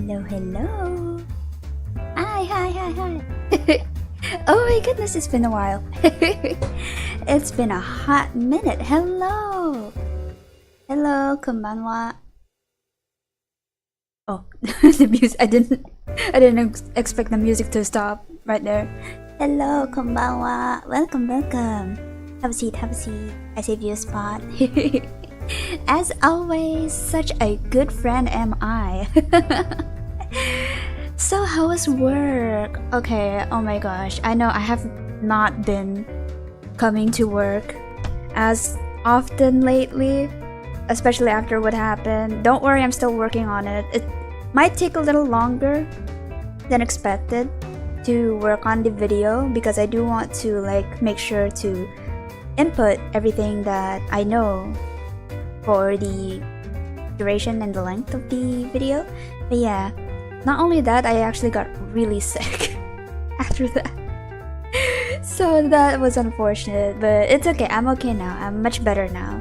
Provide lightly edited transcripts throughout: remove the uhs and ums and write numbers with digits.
Hello. Hi. Oh my goodness, it's been a while. It's been a hot minute. Hello, konbanwa. Oh, the music. I didn't expect the music to stop right there. Hello, konbanwa. Welcome. Have a seat. I saved you a spot. As always, such a good friend am I. So how was work? Okay, oh my gosh, I know I have not been coming to work as often lately, especially after what happened. Don't worry, I'm still working on it. It might take a little longer than expected to work on the video because I do want to make sure to input everything that I know for the duration and the length of the video. But yeah, not only that, I actually got really sick after that. So that was unfortunate, but it's okay. I'm okay now. I'm much better now.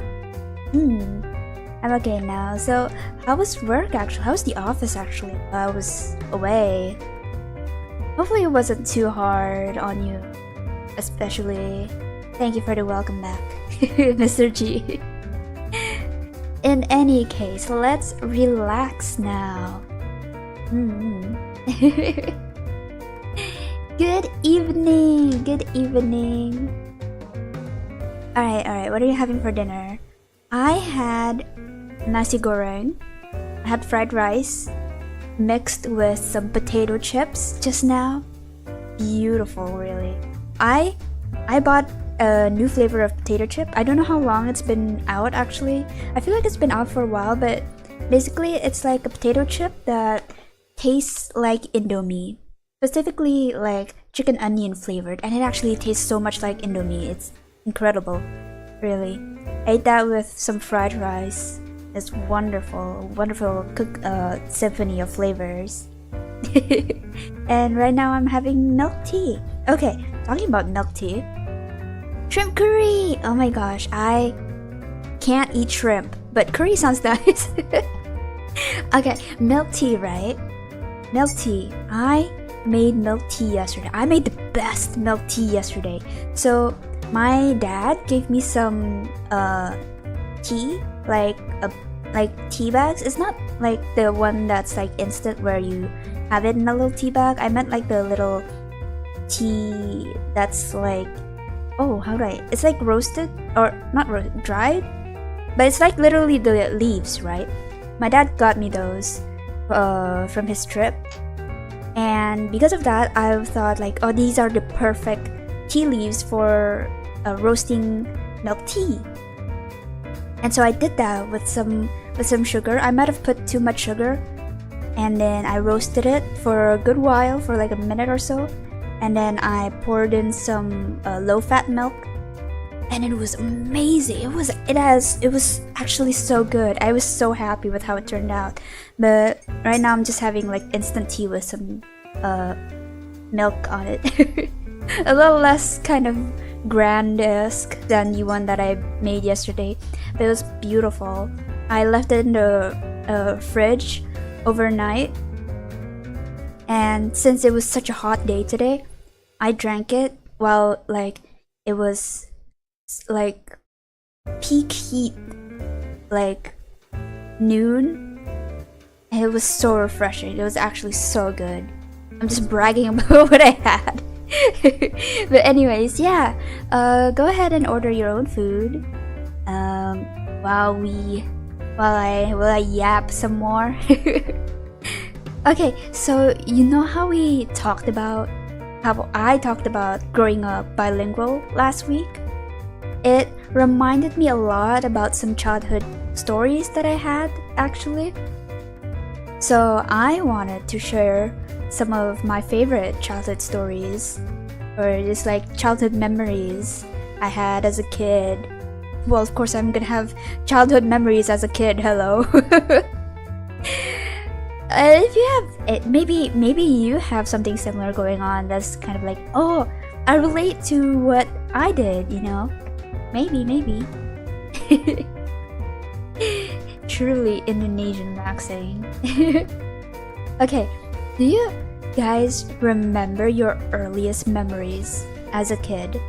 I'm okay now. So how was work actually? How was the office actually while I was away? Hopefully it wasn't too hard on you, especially. Thank you for the welcome back, Mr. G. In any case, let's relax now. Good evening. Alright, what are you having for dinner? I had nasi goreng. I had fried rice mixed with some potato chips just now. Beautiful, really. I bought a new flavor of potato chip. I don't know how long it's been out actually. I feel like it's been out for a while, but basically it's like a potato chip that tastes like Indomie, specifically like chicken onion flavored, and it actually tastes so much like Indomie. It's incredible, really. I ate that with some fried rice. It's wonderful symphony of flavors. And right now I'm having milk tea. Okay, talking about milk tea, shrimp curry. Oh my gosh, I can't eat shrimp, but curry sounds nice. Okay, milk tea, right? Milk tea. I made milk tea yesterday. I made the best milk tea yesterday. So my dad gave me some tea, like tea bags. It's not like the one that's like instant where you have it in a little tea bag. I meant like the little tea that's like, oh, how do I? It's like roasted or not roasted, dried, but it's like literally the leaves, right? My dad got me those from his trip, and because of that, I thought like, oh, these are the perfect tea leaves for roasting milk tea. And so I did that with some sugar. I might have put too much sugar, and then I roasted it for a good while, for like a minute or so, and then I poured in some low-fat milk, and it was amazing. It was actually so good. I was so happy with how it turned out. But right now I'm just having like instant tea with some milk on it. A little less kind of grand-esque than the one that I made yesterday, but it was beautiful. I left it in the fridge overnight, and since it was such a hot day today, I drank it while like it was like peak heat, like noon, and it was so refreshing. It was actually so good. I'm just bragging about what I had. But anyways, yeah, go ahead and order your own food while I yap some more. Okay, so you know how I talked about growing up bilingual last week? It reminded me a lot about some childhood stories that I had, actually. So I wanted to share some of my favorite childhood stories, or just like childhood memories I had as a kid. Well, of course I'm gonna have childhood memories as a kid, hello. If you have, maybe you have something similar going on that's kind of like, oh, I relate to what I did, you know? Maybe. Truly Indonesian maxing. Okay, do you guys remember your earliest memories as a kid?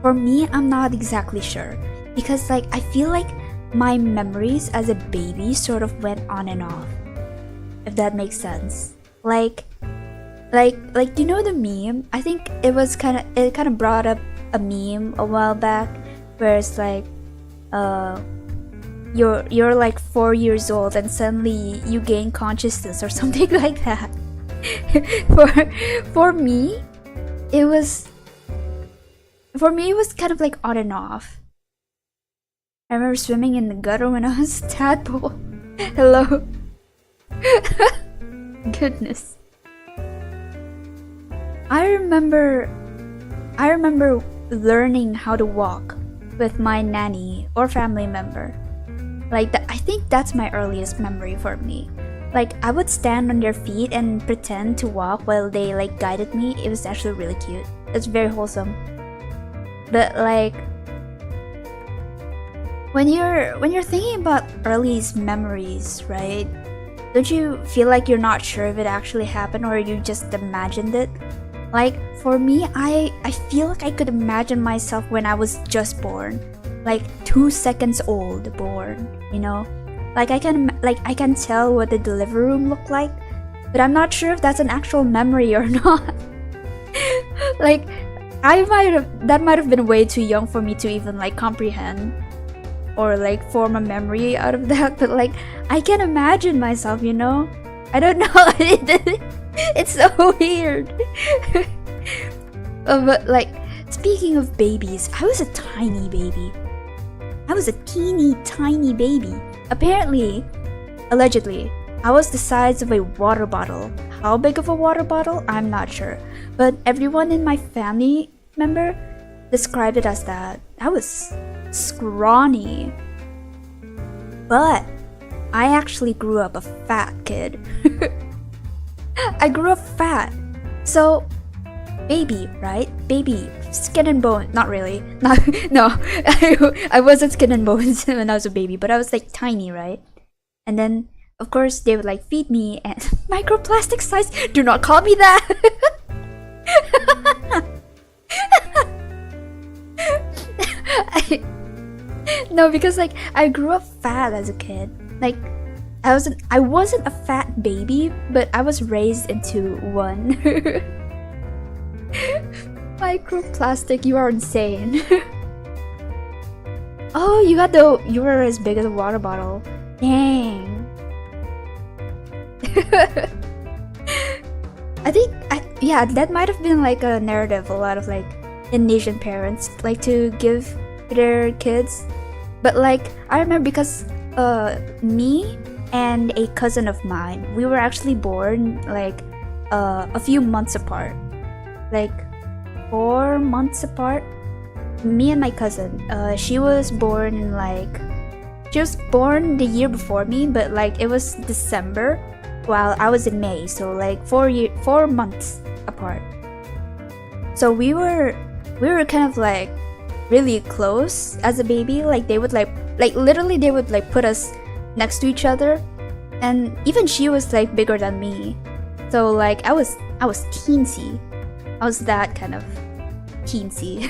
For me, I'm not exactly sure because like I feel like my memories as a baby sort of went on and off. If that makes sense. Like you know the meme? I think it kind of brought up a meme a while back where it's like you're like 4 years old and suddenly you gain consciousness or something like that. for me it was kind of like on and off. I remember swimming in the gutter when I was a tadpole. Hello. Goodness. I remember learning how to walk with my nanny or family member. Like I think that's my earliest memory for me. Like I would stand on their feet and pretend to walk while they like guided me. It was actually really cute. It's very wholesome. But like when you're thinking about earliest memories, right? Don't you feel like you're not sure if it actually happened or you just imagined it? Like for me, I feel like I could imagine myself when I was just born, like 2 seconds old born, you know? Like I can tell what the delivery room looked like, but I'm not sure if that's an actual memory or not. Like that might have been way too young for me to even like comprehend or like form a memory out of that, but like I can imagine myself, you know? I don't know. It's so weird. But like speaking of babies, I was a tiny baby. I was a teeny tiny baby. Apparently, allegedly, I was the size of a water bottle. How big of a water bottle? I'm not sure. But everyone in my family member described it as that. I was scrawny. But I actually grew up a fat kid. I grew up fat. So, baby, right? Baby, skin and bone. Not really. No, I wasn't skin and bones when I was a baby, but I was like tiny, right? And then, of course, they would like feed me and microplastic size. Do not call me that. No, because like I grew up fat as a kid. Like I wasn't a fat baby, but I was raised into one. Microplastic, you are insane. Oh, you were as big as a water bottle. Dang. Yeah, that might have been like a narrative a lot of like Indonesian parents like to give their kids. But like I remember because me and a cousin of mine, we were actually born like a few months apart. Like 4 months apart. Me and my cousin. She was born the year before me, but like it was December while I was in May, so like 4 months apart. So we were kind of like really close as a baby. Like they would like literally they would like put us next to each other, and even she was like bigger than me. So like I was teensy. I was that kind of teensy.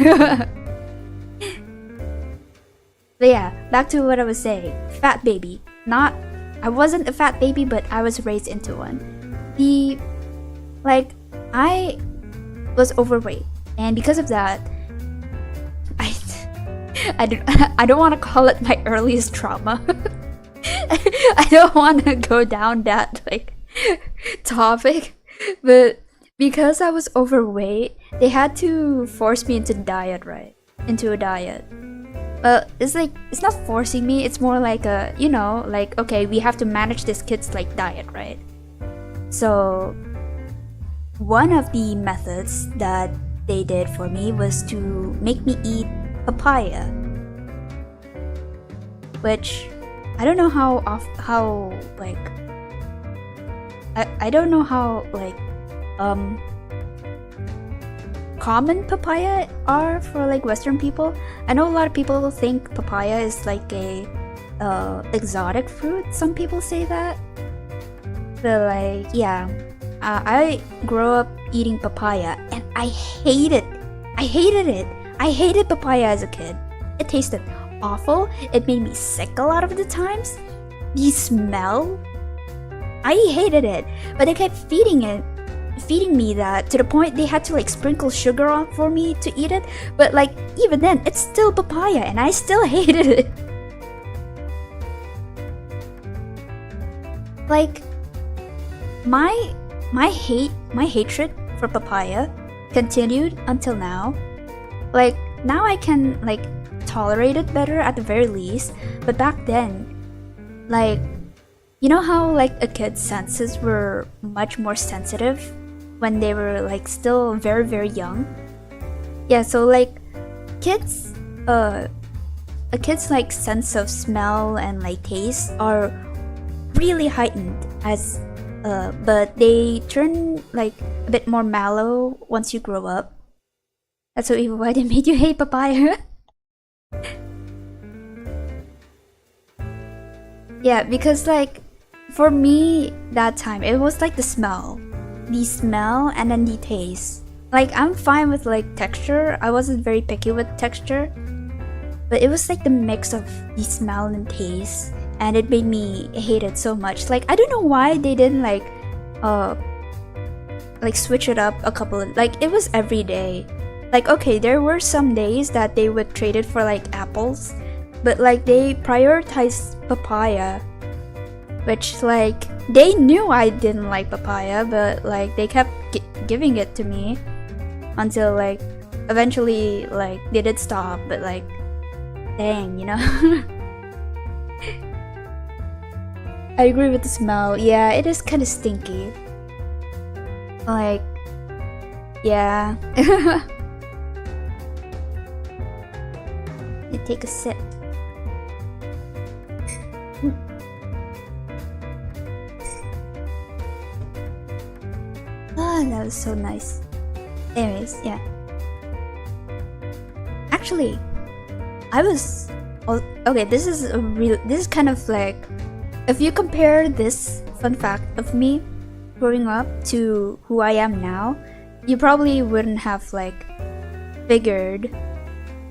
But yeah, back to what I was saying. Fat baby. I wasn't a fat baby, but I was raised into one. I was overweight, and because of that, I don't want to call it my earliest trauma. I don't want to go down that like topic, but because I was overweight, they had to force me into a diet. Well, it's not forcing me, it's more like okay, we have to manage this kid's like diet, right? So one of the methods that they did for me was to make me eat papaya, which I don't know how common papaya are for like Western people. I know a lot of people think papaya is like a exotic fruit. Some people say that, But like, yeah, I grew up eating papaya and I hate it. I hated it. I hated papaya as a kid. It tasted awful. It made me sick a lot of the times. The smell, I hated it. But they kept feeding me that to the point they had to like sprinkle sugar on for me to eat it. But like even then, it's still papaya and I still hated it. Like my hatred for papaya continued until now. Like now I can like tolerate it better at the very least, but back then, like, you know how like a kid's senses were much more sensitive when they were like still very very young? Yeah, so like kids a kid's like sense of smell and like taste are really heightened as but they turn like a bit more mellow once you grow up. That's so evil. Why they made you hate papaya? Yeah, because like for me that time it was like the smell and then the taste. Like I'm fine with like texture. I wasn't very picky with texture, but it was like the mix of the smell and taste, and it made me hate it so much. Like I don't know why they didn't like switch it up a couple of, like it was every day. Like okay, there were some days that they would trade it for like apples, but like they prioritized papaya, which like they knew I didn't like papaya, but like they kept giving it to me until like eventually like they did stop. But like dang, you know. I agree with the smell. Yeah, it is kind of stinky. Like yeah. You take a sip. Ah, that was so nice. Anyways, yeah. Actually, I was okay. This is kind of like, if you compare this fun fact of me growing up to who I am now, you probably wouldn't have like figured.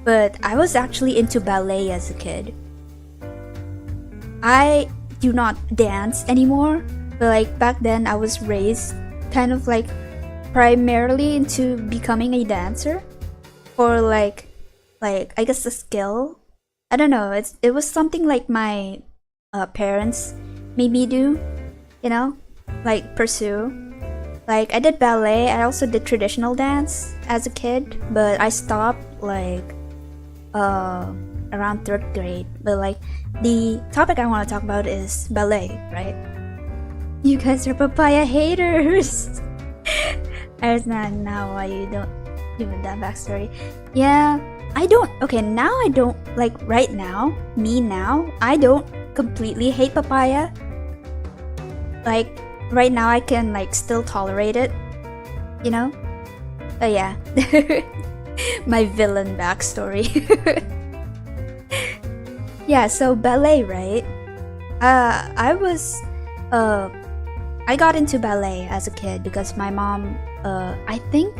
But I was actually into ballet as a kid. I do not dance anymore, but like back then I was raised kind of like primarily into becoming a dancer, or like I guess a skill. I don't know. It was something like my parents made me do, you know, like pursue. Like I did ballet. I also did traditional dance as a kid, but I stopped like around 3rd grade. But like the topic I want to talk about is ballet, right? You guys are papaya haters. I understand now why you don't give it that backstory. Yeah, I don't. Okay, now I don't like right now. Me now, I don't completely hate papaya. Like right now, I can like still tolerate it. You know? But yeah. My villain backstory. Yeah, so ballet, right? I got into ballet as a kid because my mom, I think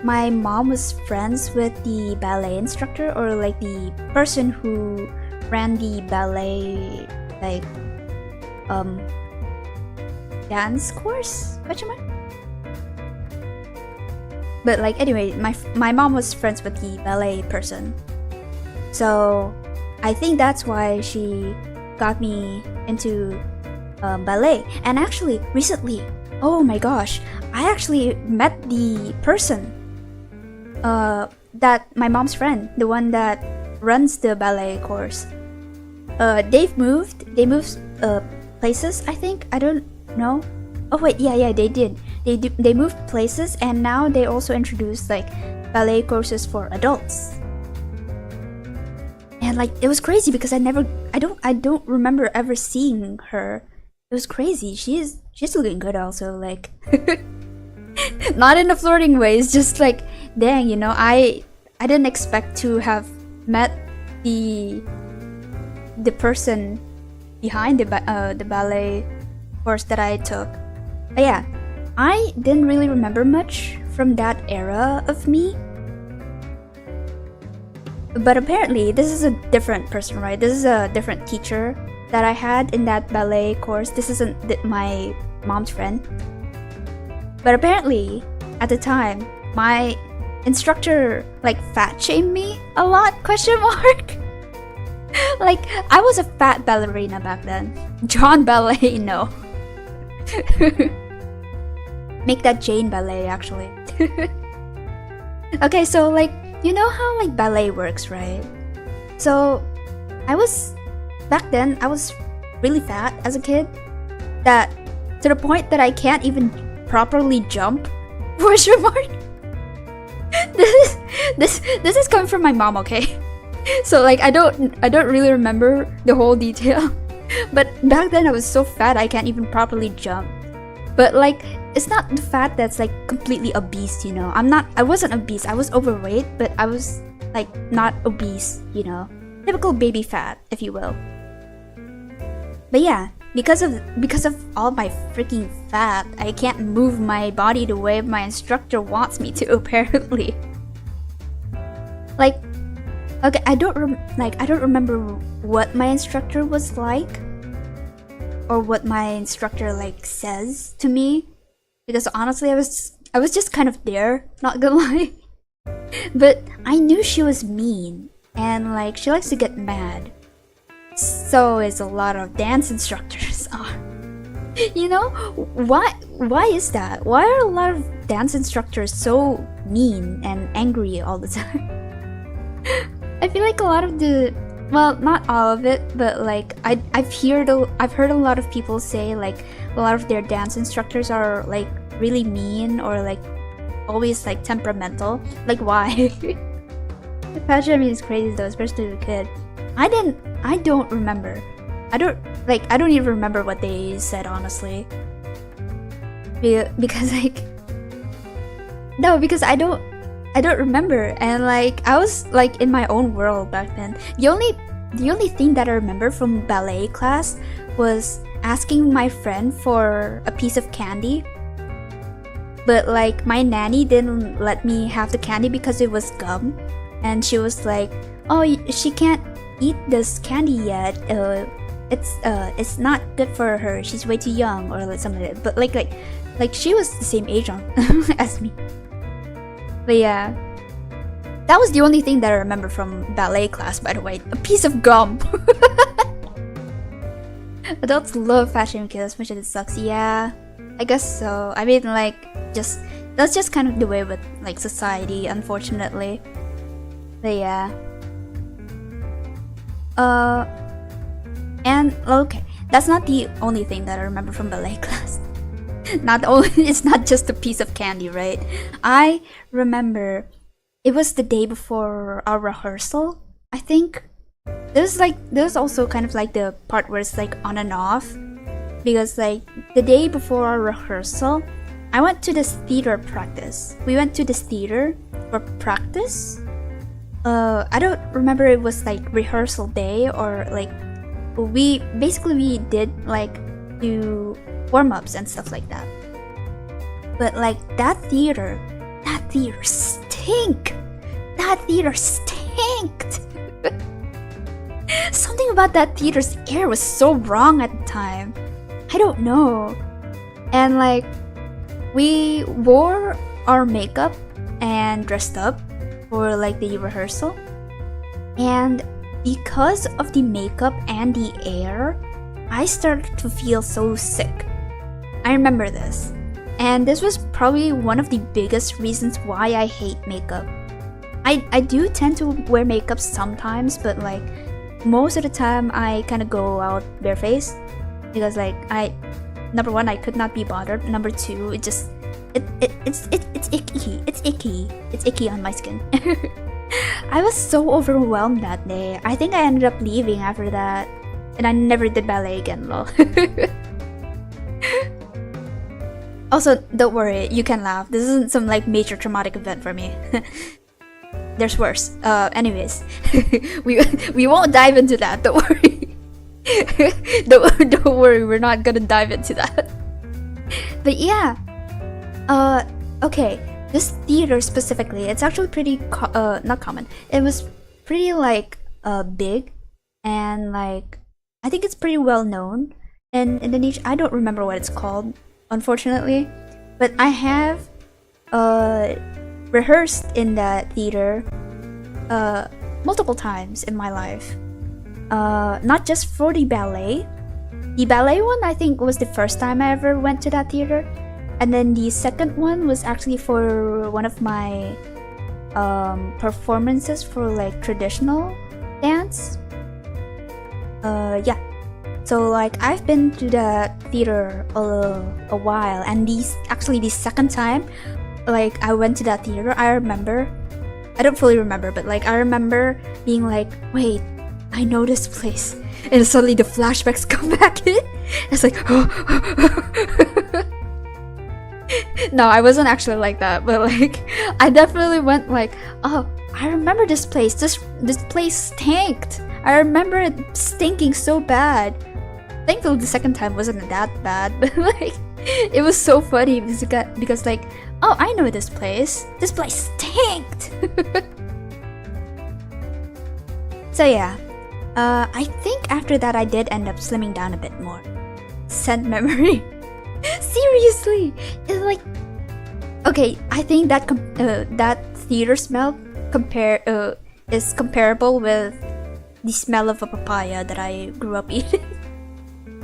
my mom was friends with the ballet instructor, or like the person who ran the ballet, like, dance course? Question mark? But like anyway, my mom was friends with the ballet person, so I think that's why she got me into ballet. And actually recently, oh my gosh, I actually met the person that my mom's friend, the one that runs the ballet course. They moved places, I think. I don't know. Oh wait, yeah, they did. They moved places, and now they also introduced like ballet courses for adults. And like it was crazy because I don't remember ever seeing her. It was crazy. She's looking good also, like not in a flirting way. It's just like, dang, you know, I didn't expect to have met the person behind the ballet course that I took. But yeah, I didn't really remember much from that era of me. But apparently, this is a different person, right? This is a different teacher that I had in that ballet course. This isn't my mom's friend. But apparently, at the time, my instructor like fat shamed me a lot, question mark. Like, I was a fat ballerina back then. John Ballet, no. Make that Jane Ballet, actually. Okay, so like, you know how like ballet works, right? So back then I was really fat as a kid, that to the point that I can't even properly jump. Question mark. This is coming from my mom, okay? So like I don't really remember the whole detail. But back then I was so fat I can't even properly jump. But like, it's not the fat that's like completely obese, you know. I wasn't obese. I was overweight, but I was like not obese, you know. Typical baby fat, if you will. But yeah, because of all my freaking fat, I can't move my body the way my instructor wants me to, apparently. Like, okay, I don't remember what my instructor was like, or what my instructor like says to me, because honestly I was just kind of there, not gonna lie. But I knew she was mean, and like she likes to get mad. So is a lot of dance instructors are. You know, why is that? Why are a lot of dance instructors so mean and angry all the time? I feel like a lot of the, well, not all of it, but like I've heard a lot of people say like a lot of their dance instructors are like really mean, or like always like temperamental. Like, why? Fashion, I mean, it's crazy though, especially as a kid. I don't remember. I don't even remember what they said, honestly. Because like, no, because I don't remember, and like I was like in my own world back then. The only thing that I remember from ballet class was asking my friend for a piece of candy. But like my nanny didn't let me have the candy because it was gum, and she was like, "Oh, she can't eat this candy yet. It's not good for her. She's way too young," or like something like that. But like she was the same age as me. But yeah, that was the only thing that I remember from ballet class, by the way. A piece of gum. Adults love fashion kids as much as it sucks. Yeah, I guess so. I mean, like, that's just kind of the way with like society, unfortunately. But yeah. And okay, that's not the only thing that I remember from ballet class. It's not just a piece of candy, right? I remember it was the day before our rehearsal, I think. There's also kind of like the part where it's like on and off, because like the day before our rehearsal, I went to this theater practice. We went to this theater for practice. I don't remember it was like rehearsal day, or like we did like do warm-ups and stuff like that. But like that theater stink. That theater stinked. Something about that theater's air was so wrong at the time. I don't know. And like we wore our makeup and dressed up for like the rehearsal, and because of the makeup and the air, I started to feel so sick. I remember this, and this was probably one of the biggest reasons why I hate makeup. I do tend to wear makeup sometimes, but like most of the time I kind of go out barefaced, because like number one, I could not be bothered. Number two, it's icky on my skin. I was so overwhelmed that day. I think I ended up leaving after that, and I never did ballet again, lol. Also, don't worry, you can laugh. This isn't some like major traumatic event for me. There's worse. Anyways, we won't dive into that. Don't worry. Don't worry. We're not gonna dive into that. But yeah, okay, this theater specifically, it's actually pretty not common. It was pretty like big, and like I think it's pretty well known in Indonesia. I don't remember what it's called, unfortunately, but I have rehearsed in that theater multiple times in my life. Not just for the ballet. The ballet one, I think, was the first time I ever went to that theater. And then the second one was actually for one of my performances for like traditional dance. Yeah. So like I've been to the theater a while, and the second time like I went to that theater, I don't fully remember, but like I remember being like, wait, I know this place, and suddenly the flashbacks come back in. It's like no, I wasn't actually like that, but like I definitely went like, oh, I remember this place. This place stanked. I remember it stinking so bad. Thankfully the second time wasn't that bad, but like it was so funny because like, oh, I know this place. This place stanked. So yeah, I think after that I did end up slimming down a bit more. Scent memory. Seriously, it's like, okay, I think that that theater smell is comparable with the smell of a papaya that I grew up eating.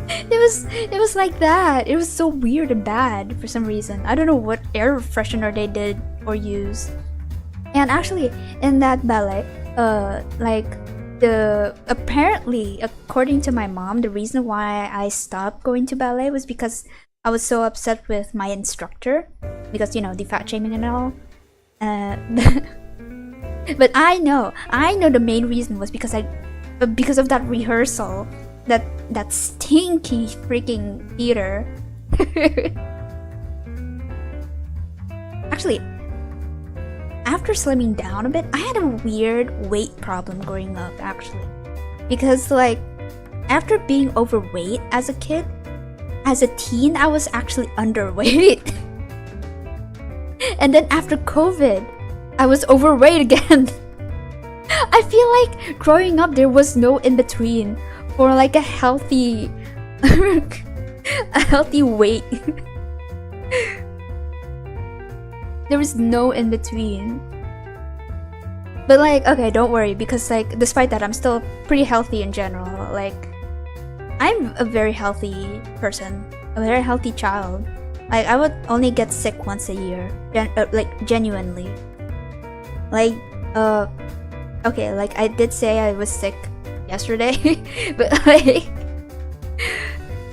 It was like that. It was so weird and bad for some reason. I don't know what air freshener they did or used. And actually, in that ballet, like apparently, according to my mom, the reason why I stopped going to ballet was because I was so upset with my instructor, because you know, the fat shaming and all. But I know the main reason was because of that rehearsal, that stinky freaking theater. Actually, after slimming down a bit, I had a weird weight problem growing up, actually. Because like, after being overweight as a kid, as a teen, I was actually underweight. And then after COVID, I was overweight again. I feel like growing up there was no in-between for like a healthy weight. There was no in-between. But like, okay, don't worry, because like despite that, I'm still pretty healthy in general. Like, I'm a very healthy person, a very healthy child. Like, I would only get sick once a year, like genuinely. Like, okay, like I did say I was sick yesterday, but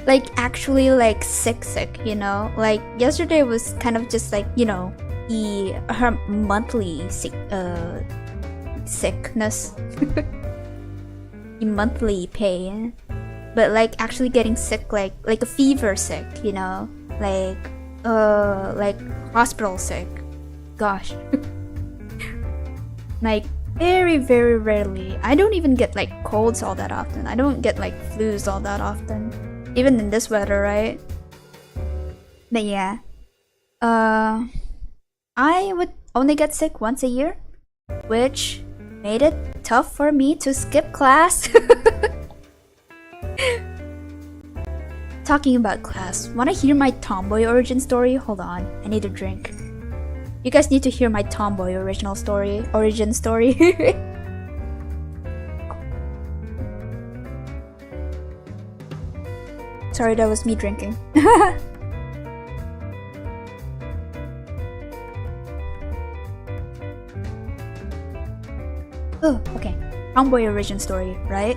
like actually like sick, you know? Like yesterday was kind of just like, you know, her monthly sickness, the monthly pain. But like actually getting sick, like a fever sick, you know, like hospital sick. Gosh. Like very, very rarely. I don't even get like colds all that often. I don't get like flus all that often, even in this weather, right? But yeah, I would only get sick once a year, which made it tough for me to skip class. Talking about class, wanna hear my tomboy origin story? Hold on, I need a drink. You guys need to hear my tomboy origin story. Sorry, that was me drinking. Oh, okay. Tomboy origin story, right?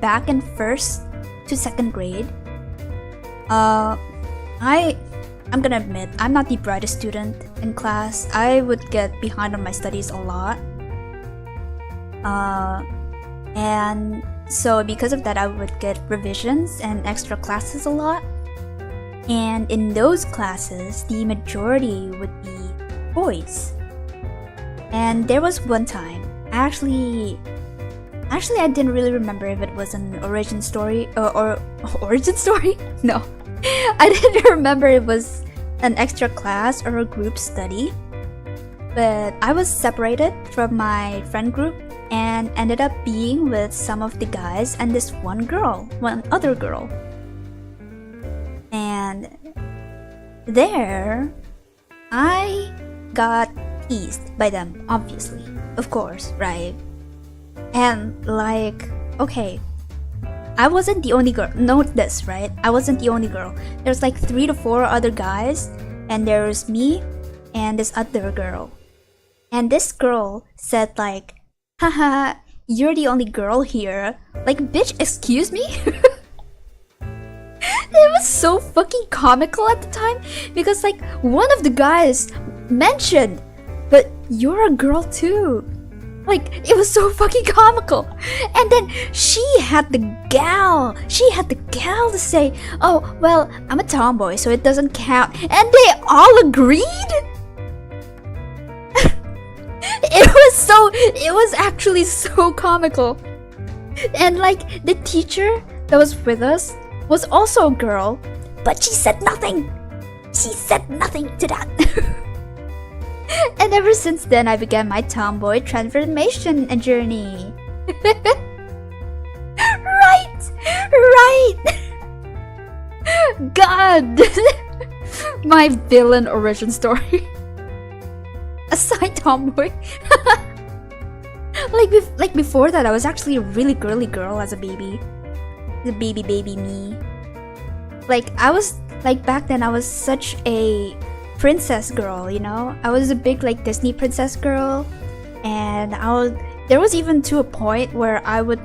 Back in 1st to 2nd grade, I'm gonna admit, I'm not the brightest student in class. I would get behind on my studies a lot. And so because of that, I would get revisions and extra classes a lot. And in those classes, the majority would be boys. And there was one time, actually I didn't really remember if it was an origin story or origin story? No. I didn't remember it was an extra class or a group study, but I was separated from my friend group and ended up being with some of the guys and this one other girl. And there, I got teased by them, obviously. Of course, right? And like, okay, I wasn't the only girl. Note this, right? I wasn't the only girl. There's like 3 to 4 other guys, and there's me and this other girl. And this girl said like, haha, you're the only girl here. Like, bitch, excuse me? It was so fucking comical at the time because like one of the guys mentioned, but you're a girl too. Like, it was so fucking comical. And then she had the gal to say, oh, well, I'm a tomboy, so it doesn't count. And they all agreed? It was actually so comical. And like, the teacher that was with us was also a girl, but she said nothing. She said nothing to that. And ever since then, I began my tomboy transformation journey. Right. God, my villain origin story. Aside tomboy. like before that, I was actually a really girly girl as a baby. The baby me. Like I was like back then, I was such a princess girl, you know. I was a big like Disney princess girl, and there was even to a point where I would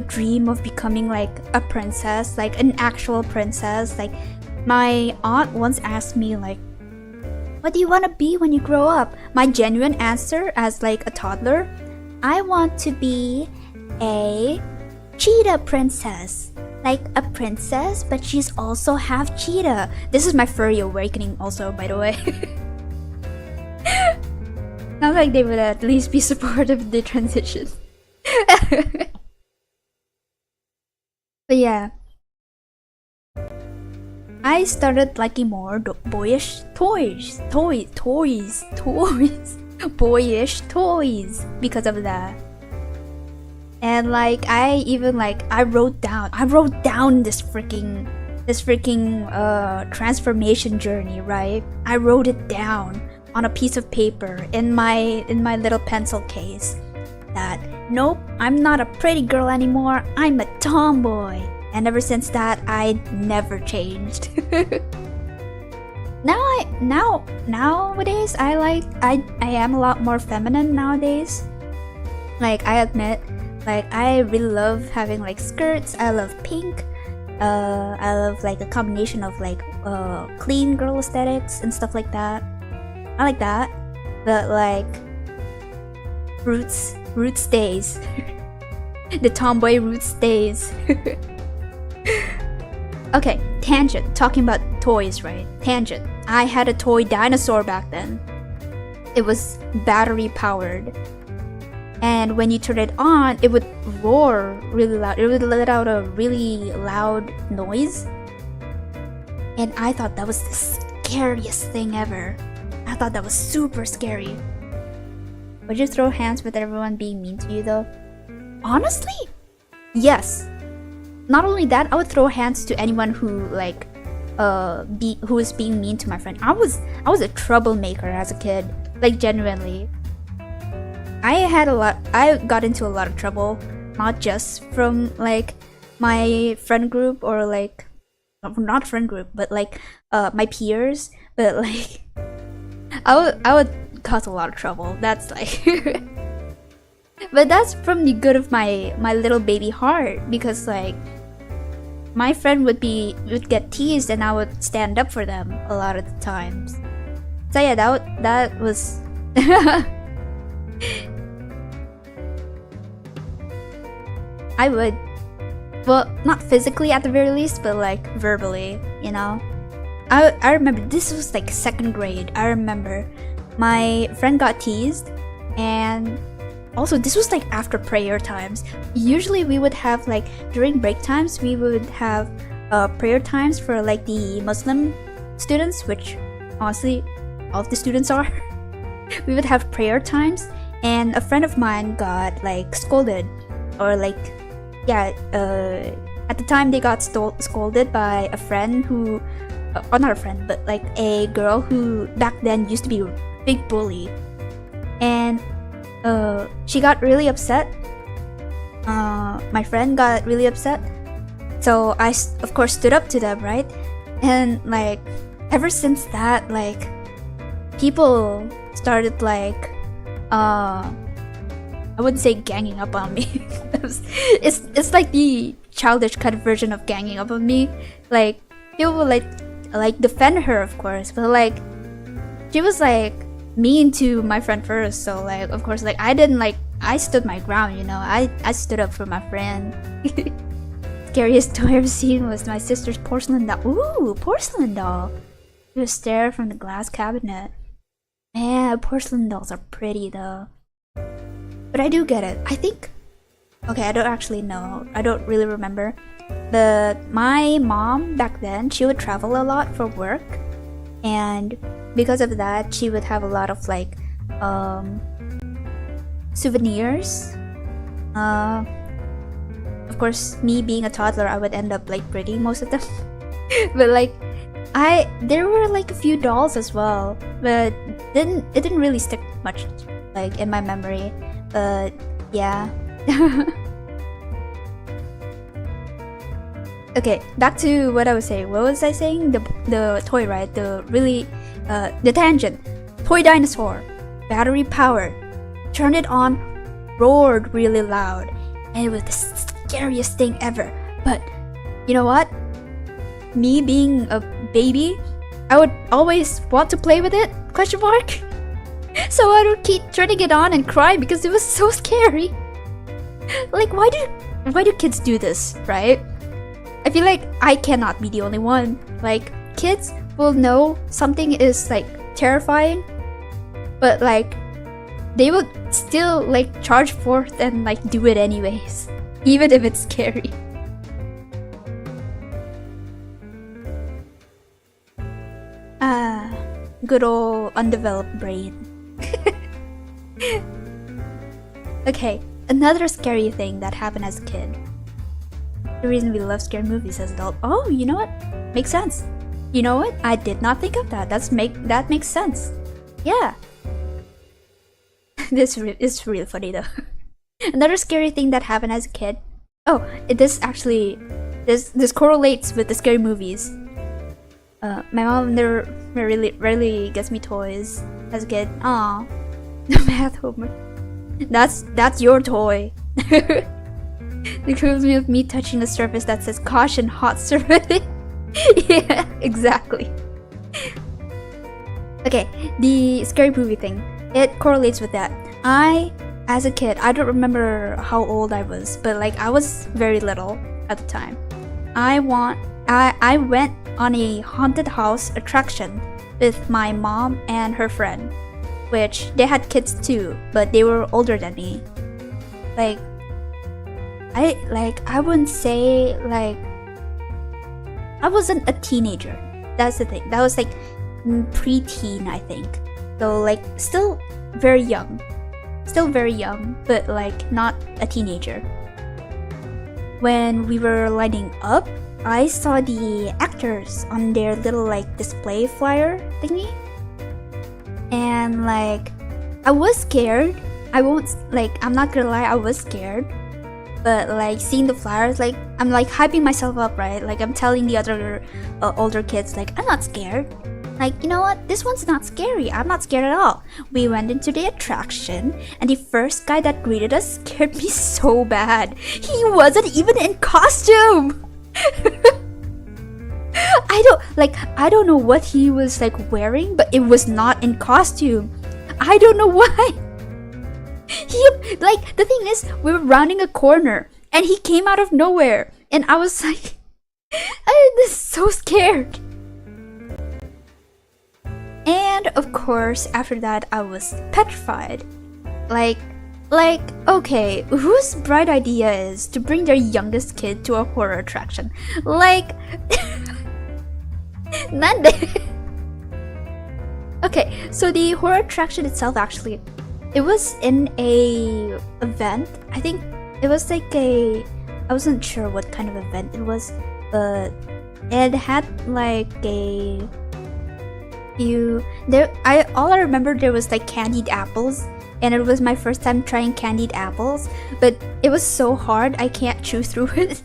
dream of becoming like a princess, like an actual princess. Like my aunt once asked me like, what do you want to be when you grow up? My genuine answer as like a toddler, I want to be a cheetah princess. Like a princess, but she's also half cheetah. This is my furry awakening also, by the way. Not like they would at least be supportive of the transition. But yeah, I started liking more boyish toys. Boyish toys because of that. And like I wrote down this freaking transformation journey, right? I wrote it down on a piece of paper in my little pencil case that nope, I'm not a pretty girl anymore, I'm a tomboy. And ever since that, I never changed. Nowadays I am a lot more feminine nowadays. Like I admit, like I really love having like skirts. I love pink. I love like a combination of like clean girl aesthetics and stuff like that. I like that, but like roots stays. The tomboy roots stays. Okay, tangent. Talking about toys, right? Tangent. I had a toy dinosaur back then. It was battery powered. And when you turn it on, it would roar really loud. It would let out a really loud noise. And I thought that was the scariest thing ever. I thought that was super scary. Would you throw hands with everyone being mean to you though? Honestly? Yes. Not only that, I would throw hands to anyone who like who is being mean to my friend. I was a troublemaker as a kid. Like genuinely. I got into a lot of trouble, not just from like my friend group or like not friend group, but like my peers, but like I would cause a lot of trouble. That's like but that's from the good of my little baby heart, because like my friend would get teased and I would stand up for them a lot of the times. So yeah, that was I would. Well, not physically at the very least, but like verbally, you know? I remember, this was like 2nd grade. I remember my friend got teased, and also this was like after prayer times. Usually we would have like, during break times, we would have prayer times for like the Muslim students, which honestly all of the students are. We would have prayer times, and a friend of mine got like scolded, or like, yeah, at the time they got scolded by a friend who, or not a friend, but like a girl who back then used to be a big bully, and she got really upset. My friend got really upset, so I of course stood up to them, right? And like ever since that, like people started like I wouldn't say ganging up on me. it's like the childish kind of version of ganging up on me. Like people would like defend her, of course, but like she was like mean to my friend first, so like of course like I stood my ground, you know. I stood up for my friend. Scariest toy I've ever seen was my sister's porcelain doll. Ooh, porcelain doll. She would stare from the glass cabinet. Man, porcelain dolls are pretty though. But I do get it. I think, okay, I don't actually know. I don't really remember. But my mom back then, she would travel a lot for work, and because of that, she would have a lot of like souvenirs. Of course, me being a toddler, I would end up like breaking most of them. But like there were like a few dolls as well, but it didn't really stick much like in my memory. But yeah. Okay, back to what I was saying. What was I saying? The toy, right? The tangent. Toy dinosaur, battery powered. Turned it on, roared really loud, and it was the scariest thing ever. But you know what? Me being a baby, I would always want to play with it? Question mark. So I would keep turning it on and cry because it was so scary. Like why do kids do this, right? I feel like I cannot be the only one. Like kids will know something is like terrifying, but like they would still like charge forth and like do it anyways, even if it's scary. Good old undeveloped brain. Okay, another scary thing that happened as a kid. The reason we love scary movies as adults. Oh, you know what? Makes sense. You know what? I did not think of that. That makes sense. Yeah. This is really funny though. Another scary thing that happened as a kid. Oh, this correlates with the scary movies. My mom never rarely gets me toys as a kid. Aw, the math homework. That's your toy. The equivalent of me touching the surface that says caution, hot surface. Yeah, exactly. Okay, the scary movie thing. It correlates with that. As a kid, I don't remember how old I was, but like I was very little at the time. I went on a haunted house attraction with my mom and her friend, which they had kids too, but they were older than me. Like I wouldn't say like I wasn't a teenager. That's the thing. That was like pre-teen, I think. So like still very young, but like not a teenager. When we were lining up, I saw the actors on their little like display flyer thingy, and like I was scared. I'm not gonna lie, I was scared. But like seeing the flyers, like I'm like hyping myself up, right? Like I'm telling the other older kids, like I'm not scared. Like, you know what? This one's not scary. I'm not scared at all. We went into the attraction, and the first guy that greeted us scared me so bad. He wasn't even in costume. I don't know what he was like wearing, but it was not in costume. I don't know why. The thing is, we were rounding a corner and he came out of nowhere, and I was like, I'm so scared. And of course, after that, I was petrified. Like, Like, okay, whose bright idea is to bring their youngest kid to a horror attraction? Like, nande. Okay, so the horror attraction itself actually, it was in a event. I think it was like I wasn't sure what kind of event it was, but it had like a few all I remember there was like candied apples, and it was my first time trying candied apples, but it was so hard I can't chew through it.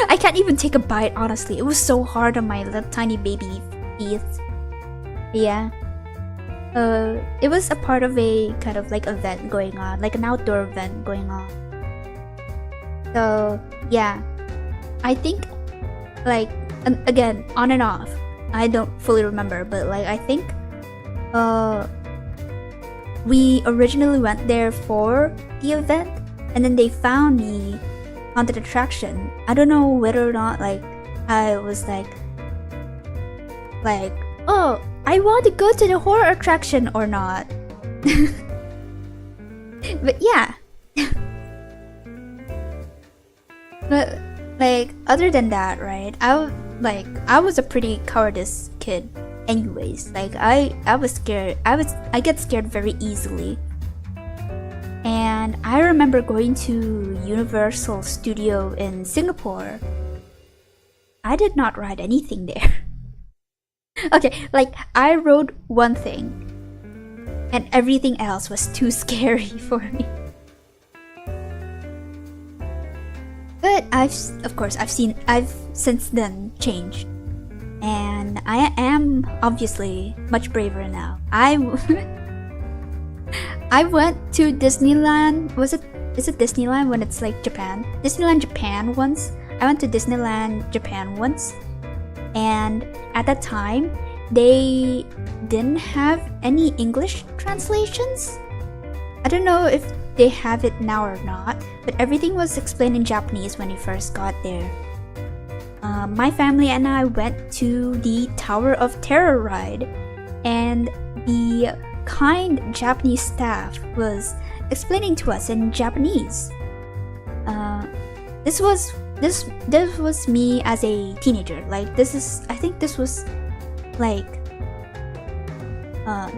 I can't even take a bite, honestly. It was so hard on my little tiny baby teeth. Yeah. It was a part of a kind of like event going on, like an outdoor event going on. So yeah, I think like again, on and off, I don't fully remember, but like I think we originally went there for the event, and then they found me haunted attraction. I don't know whether or not like I was like oh, I want to go to the horror attraction or not. But yeah. But like other than that, right? I was a pretty cowardice kid anyways. Like I was scared. I get scared very easily. And I remember going to Universal Studio in Singapore. I did not ride anything there. Okay, like I rode one thing and everything else was too scary for me. But I've since then changed, and I am obviously much braver now. I went to Disneyland. Is it Disneyland when it's like Japan? Disneyland Japan once. I went to Disneyland Japan once, and at that time they didn't have any English translations. I don't know if they have it now or not, but everything was explained in Japanese when we first got there. My family and I went to the Tower of Terror ride, and the kind Japanese staff was explaining to us in Japanese. This was me as a teenager. Like I think this was like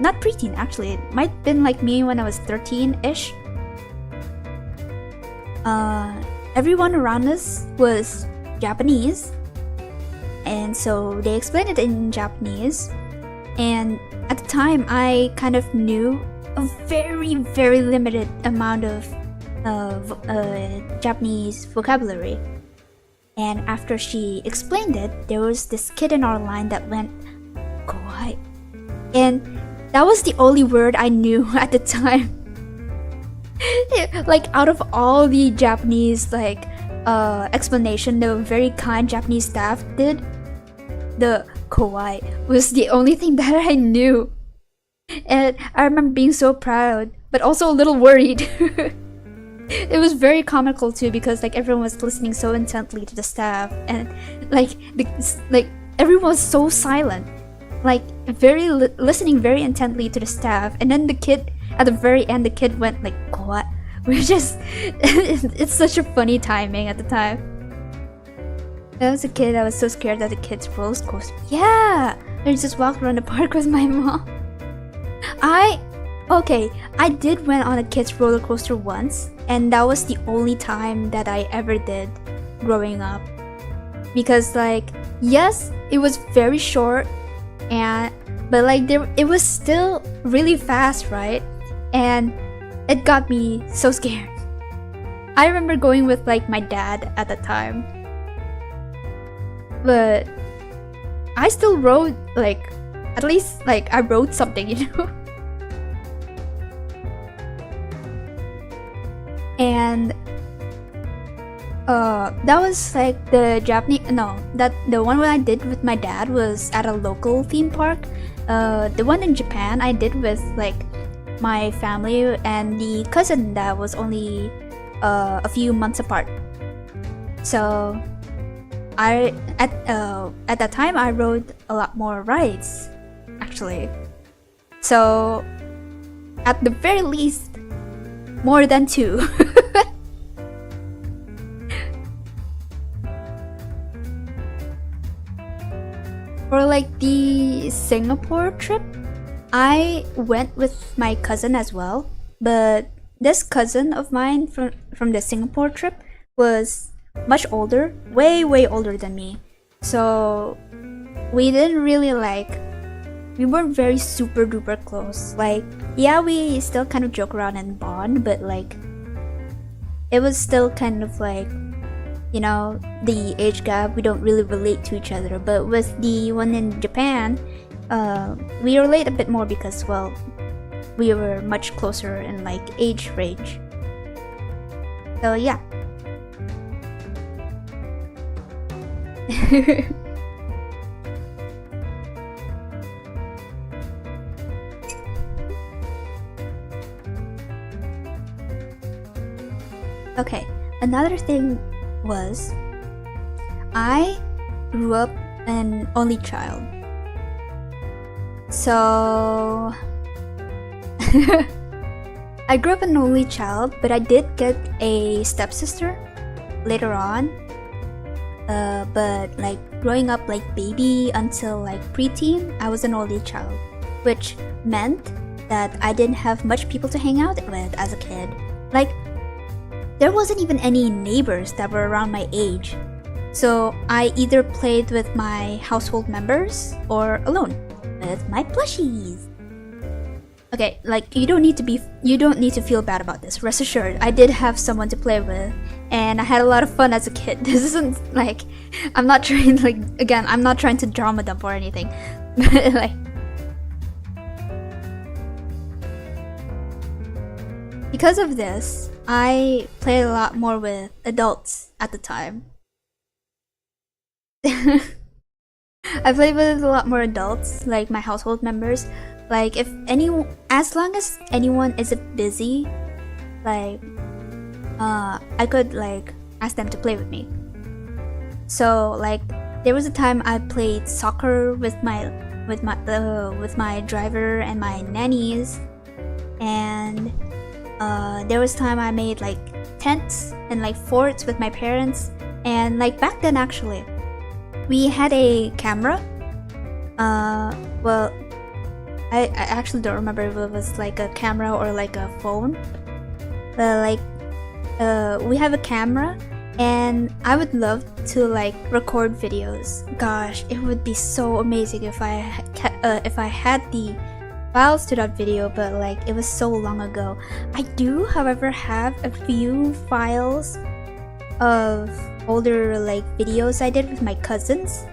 not preteen actually. It might have been like me when I was 13-ish. Everyone around us was Japanese, and so they explained it in Japanese, and at the time I kind of knew a very, very limited amount of Japanese vocabulary. And after she explained it, there was this kid in our line that went kawaii, and that was the only word I knew at the time. Like out of all the Japanese like explanation the very kind Japanese staff did, the kawaii was the only thing that I knew. And I remember being so proud, but also a little worried. It was very comical too, because like everyone was listening so intently to the staff, and like everyone was so silent, like listening very intently to the staff, and then the kid at the very end, the kid went like what, which is it's such a funny timing at the time. When I was a kid, I was so scared that the kids roller coaster. Yeah, I just walked around the park with my mom. I did went on a kids roller coaster once, and that was the only time that I ever did growing up. Because like, yes, it was very short, but like it was still really fast, right? And it got me so scared. I remember going with like my dad at the time, but I still rode, like at least like I rode something, you know. And that was like the one I did with my dad was at a local theme park. The one in Japan I did with like my family and the cousin that was only a few months apart. So at that time I rode a lot more rides actually. So at the very least more than 2. For like the Singapore trip, I went with my cousin as well, but this cousin of mine from the Singapore trip was much older, way older than me. So we didn't really we weren't very super duper close. Like, yeah, we still kind of joke around and bond, but like it was still kind of like, you know, the age gap, we don't really relate to each other. But with the one in Japan, we relate a bit more because, well, we were much closer in like age range. So yeah. Okay, another thing was I grew up an only child. So I grew up an only child, but I did get a stepsister later on. But like growing up like baby until like preteen, I was an only child, which meant that I didn't have much people to hang out with as a kid. Like, there wasn't even any neighbors that were around my age. So I either played with my household members or alone with my plushies. Okay, like you don't need to feel bad about this. Rest assured, I did have someone to play with, and I had a lot of fun as a kid. This isn't like I'm not trying to drama dump or anything. But like, because of this, I played a lot more with adults at the time. I played with a lot more adults, like my household members. Like, as long as anyone isn't busy, like, I could like ask them to play with me. So like, there was a time I played soccer with my driver and my nannies, and there was time I made like tents and like forts with my parents. And like back then, actually, we had a camera. Well, I actually don't remember if it was like a camera or like a phone. But like, we have a camera, and I would love to like record videos. Gosh, it would be so amazing if I had the files to that video, but like it was so long ago. I do, however, have a few files of older like videos I did with my cousins,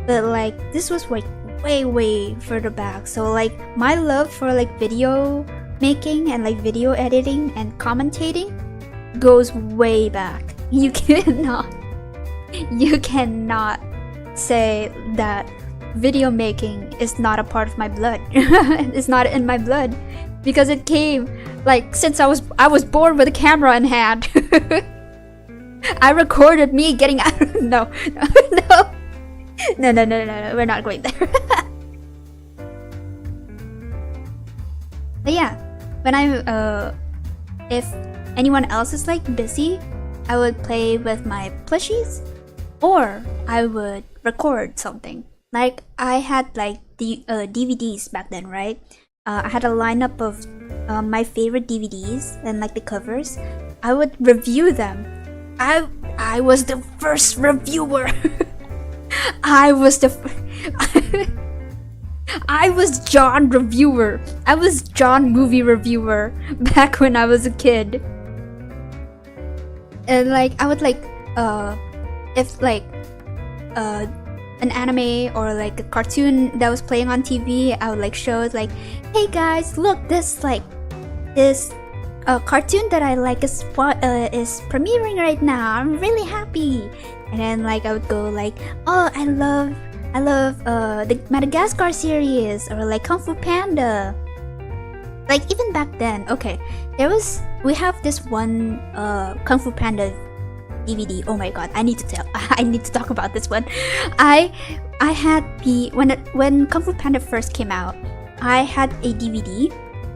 but like this was like way further back. So like my love for like video making and like video editing and commentating goes way back. You cannot say that video making is not a part of my blood. It's not in my blood because it came like since I was born with a camera in hand. I recorded me getting out. No, we're not going there. But yeah, when if anyone else is like busy, I would play with my plushies, or I would record something. Like, I had like the DVDs back then, right? I had a lineup of my favorite DVDs and like the covers. I would review them. I was the first reviewer. I was John reviewer. I was John movie reviewer back when I was a kid. And like, I would like if like an anime or like a cartoon that was playing on TV, I would like show it like, hey guys, look, this cartoon that I like is premiering right now. I'm really happy. And then like I would go like, oh, I love the Madagascar series, or like Kung Fu Panda. Like even back then, okay, we have this one Kung Fu Panda DVD. Oh my god, I need to talk about this one. I had when Kung Fu Panda first came out, I had a DVD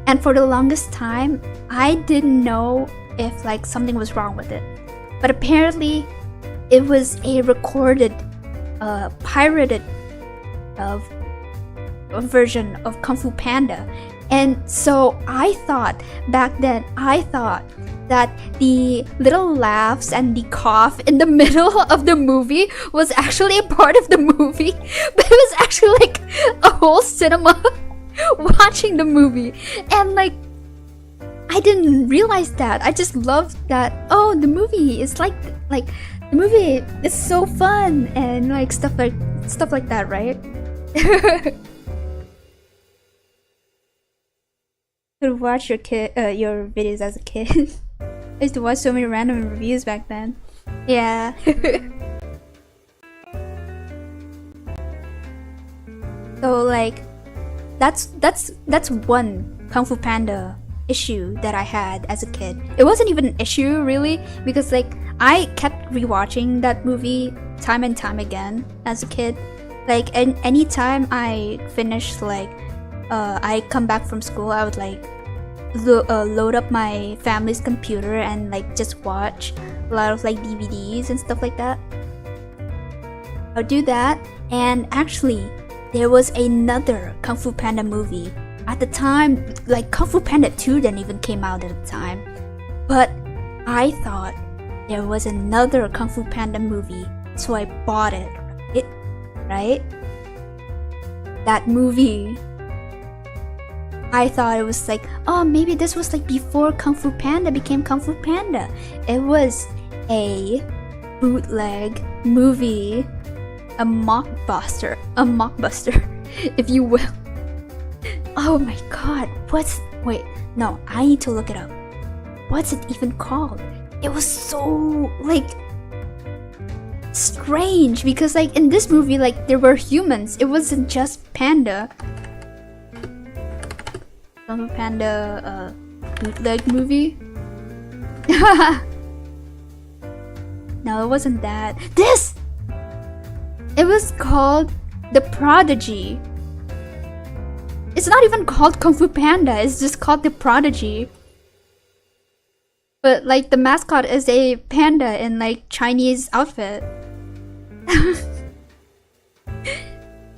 And for the longest time, I didn't know if like something was wrong with it. But apparently, it was a recorded, pirated version of Kung Fu Panda. And so I thought, back then, that the little laughs and the cough in the middle of the movie was actually a part of the movie. But it was actually like a whole cinema watching the movie. And like, I didn't realize that. I just loved that, oh, the movie is like the movie is so fun and like stuff like that, right? To watch your videos as a kid. I used to watch so many random reviews back then. Yeah. So like, that's one Kung Fu Panda issue that I had as a kid. It wasn't even an issue really, because like I kept rewatching that movie time and time again as a kid. Like, and anytime I finished, like I come back from school, I would like load up my family's computer and like just watch a lot of like DVDs and stuff like that. I'll do that. And actually, there was another Kung Fu Panda movie at the time. Like Kung Fu Panda 2 didn't even came out at the time, but I thought there was another Kung Fu Panda movie, so I bought it. Right? That movie, I thought it was like, oh, maybe this was like before Kung Fu Panda became Kung Fu Panda. It was a bootleg movie, a mockbuster, if you will. Oh my god, wait, no, I need to look it up. What's it even called? It was so, like, strange, because like in this movie, like there were humans. It wasn't just panda. Kung Fu Panda bootleg movie. No, it wasn't that. It was called The Prodigy. It's not even called Kung Fu Panda, it's just called The Prodigy. But like the mascot is a panda in like Chinese outfit.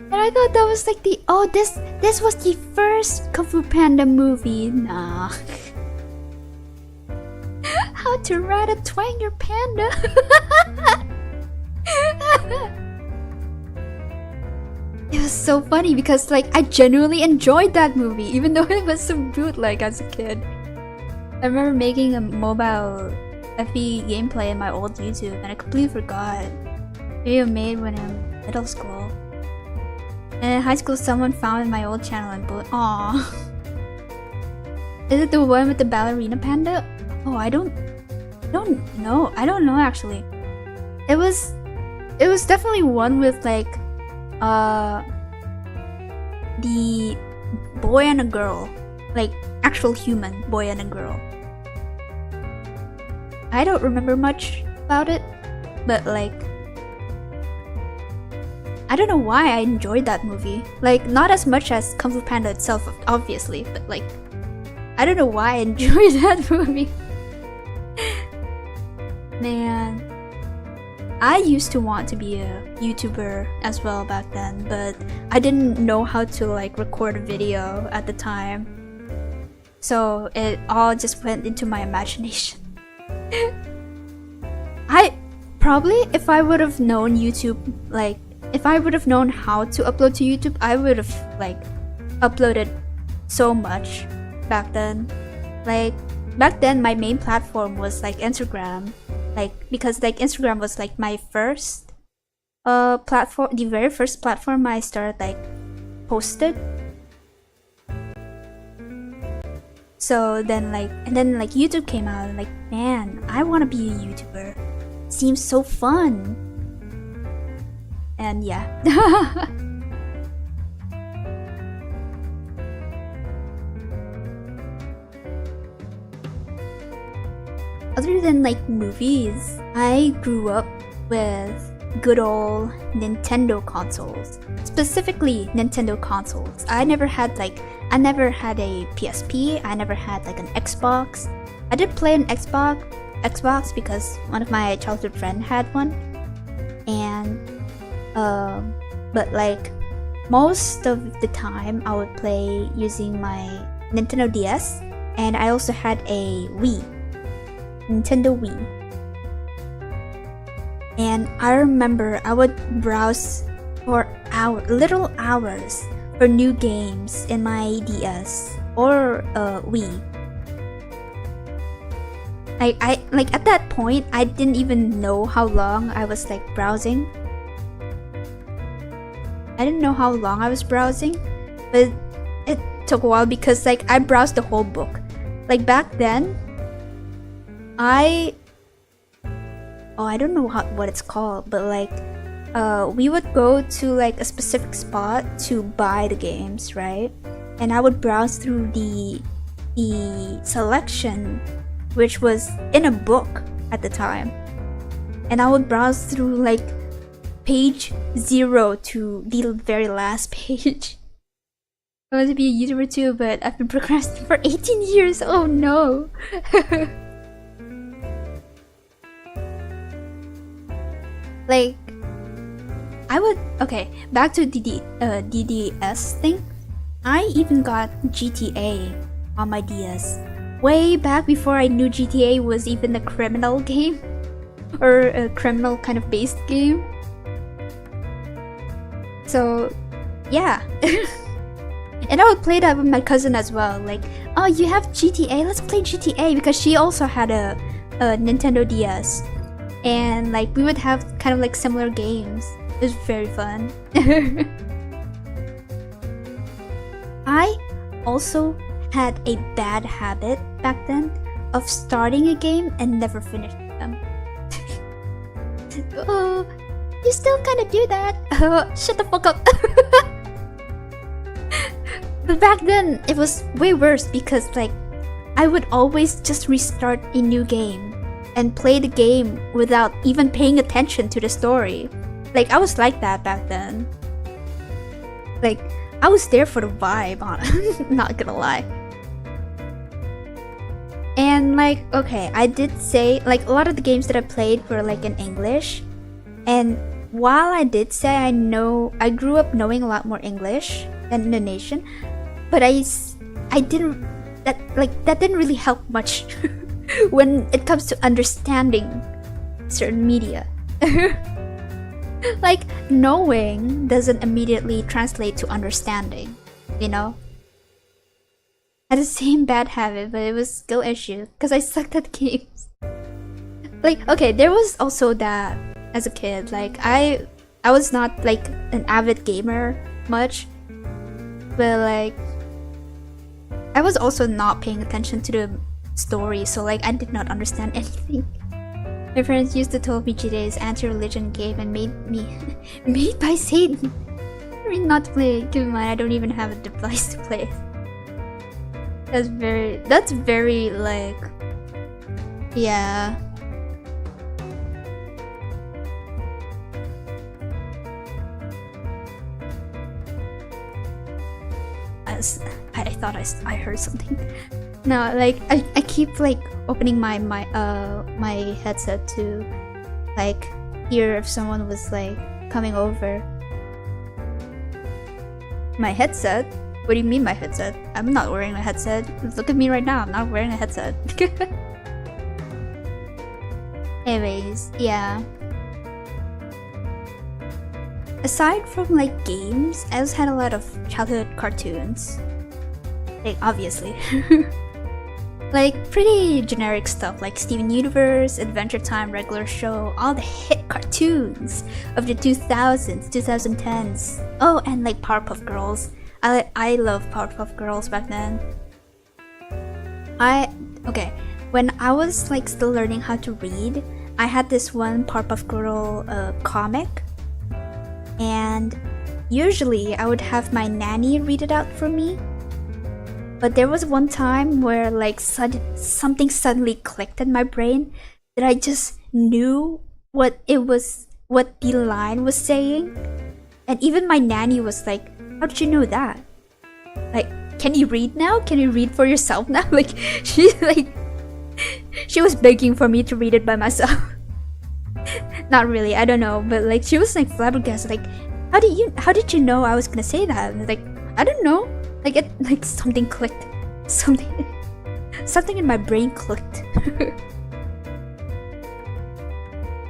And I thought that was like this was the first Kung Fu Panda movie. Nah. How to ride a twang your panda. It was so funny because like I genuinely enjoyed that movie, even though it was so bootleg as a kid. I remember making a mobile FE gameplay in my old YouTube, and I completely forgot. Video made when in middle school. And in high school, someone found my old channel and aww. Is it the one with the ballerina panda? Oh, I don't know. I don't know actually. It was definitely one with like the boy and a girl, like actual human boy and a girl. I don't remember much about it, but like I don't know why I enjoyed that movie. Like, not as much as Kung Fu Panda itself, obviously, but like I don't know why I enjoyed that movie. Man, I used to want to be a YouTuber as well back then, but I didn't know how to like record a video at the time. So it all just went into my imagination. I probably, if I would have known YouTube, like if I would have known how to upload to YouTube, I would have like uploaded so much back then. Like back then my main platform was like Instagram, like because like Instagram was like my first platform, the very first platform I started like posted. So then like, and then like YouTube came out and like, man, I want to be a YouTuber. Seems so fun. And yeah. Other than like movies, I grew up with good old Nintendo consoles. Specifically Nintendo consoles. I never had like I never had a PSP. I never had like an Xbox. I did play an Xbox because one of my childhood friends had one, and but like most of the time I would play using my Nintendo DS, and I also had a Nintendo Wii. And I remember I would browse for literal hours for new games in my DS or Wii. I like at that point I didn't even know how long I was like browsing. I didn't know how long I was browsing, but it took a while because like I browsed the whole book. Like back then, I don't know what it's called, but like we would go to like a specific spot to buy the games, right? And I would browse through the selection, which was in a book at the time, and I would browse through like page 0 to the very last page. I want to be a YouTuber too, but I've been procrastinating for 18 years. Oh no. Like, I would, okay, back to DDS thing. I even got GTA on my DS way back before I knew GTA was even a criminal game or a criminal kind of based game. So, yeah. And I would play that with my cousin as well. Like, oh, you have GTA? Let's play GTA, because she also had a Nintendo DS. And like we would have kind of like similar games. It was very fun. I also had a bad habit back then of starting a game and never finishing them. Oh, you still kind of do that. Shut the fuck up. But back then it was way worse because like I would always just restart a new game and play the game without even paying attention to the story. Like I was like that back then. Like I was there for the vibe, not gonna lie. And like, okay, I did say like a lot of the games that I played were like in English, and while I did say I grew up knowing a lot more English than Indonesian, but I didn't that didn't really help much when it comes to understanding certain media. Like knowing doesn't immediately translate to understanding, you know? I had the same bad habit, but it was skill issue because I sucked at games. Like, okay, there was also that as a kid. Like I was not like an avid gamer much, but like I was also not paying attention to the story, so like I did not understand anything. My friends used to tell me GTA is anti-religion game and made by Satan. I mean, not to play it. Keep in mind I don't even have a device to play it. That's very like, yeah. I thought I heard something. No, like I keep like opening my headset to like hear if someone was like coming over. My headset? What do you mean my headset? I'm not wearing a headset. Look at me right now, I'm not wearing a headset. Anyways, yeah. Aside from like games, I also had a lot of childhood cartoons. Like obviously. Like pretty generic stuff like Steven Universe, Adventure Time, Regular Show, all the hit cartoons of the 2000s, 2010s. Oh, and like Powerpuff Girls. I love Powerpuff Girls back then. Okay, when I was like still learning how to read, I had this one Powerpuff Girl comic, and usually I would have my nanny read it out for me. But there was one time where like something suddenly clicked in my brain that I just knew what the line was saying, and even my nanny was like, "How did you know that?" Like can you read now? Can you read for yourself now? Like, she was begging for me to read it by myself. Not really, I don't know, but like she was like flabbergasted, like, how did you know I was gonna say that? And like, I don't know, like something clicked, something in my brain clicked.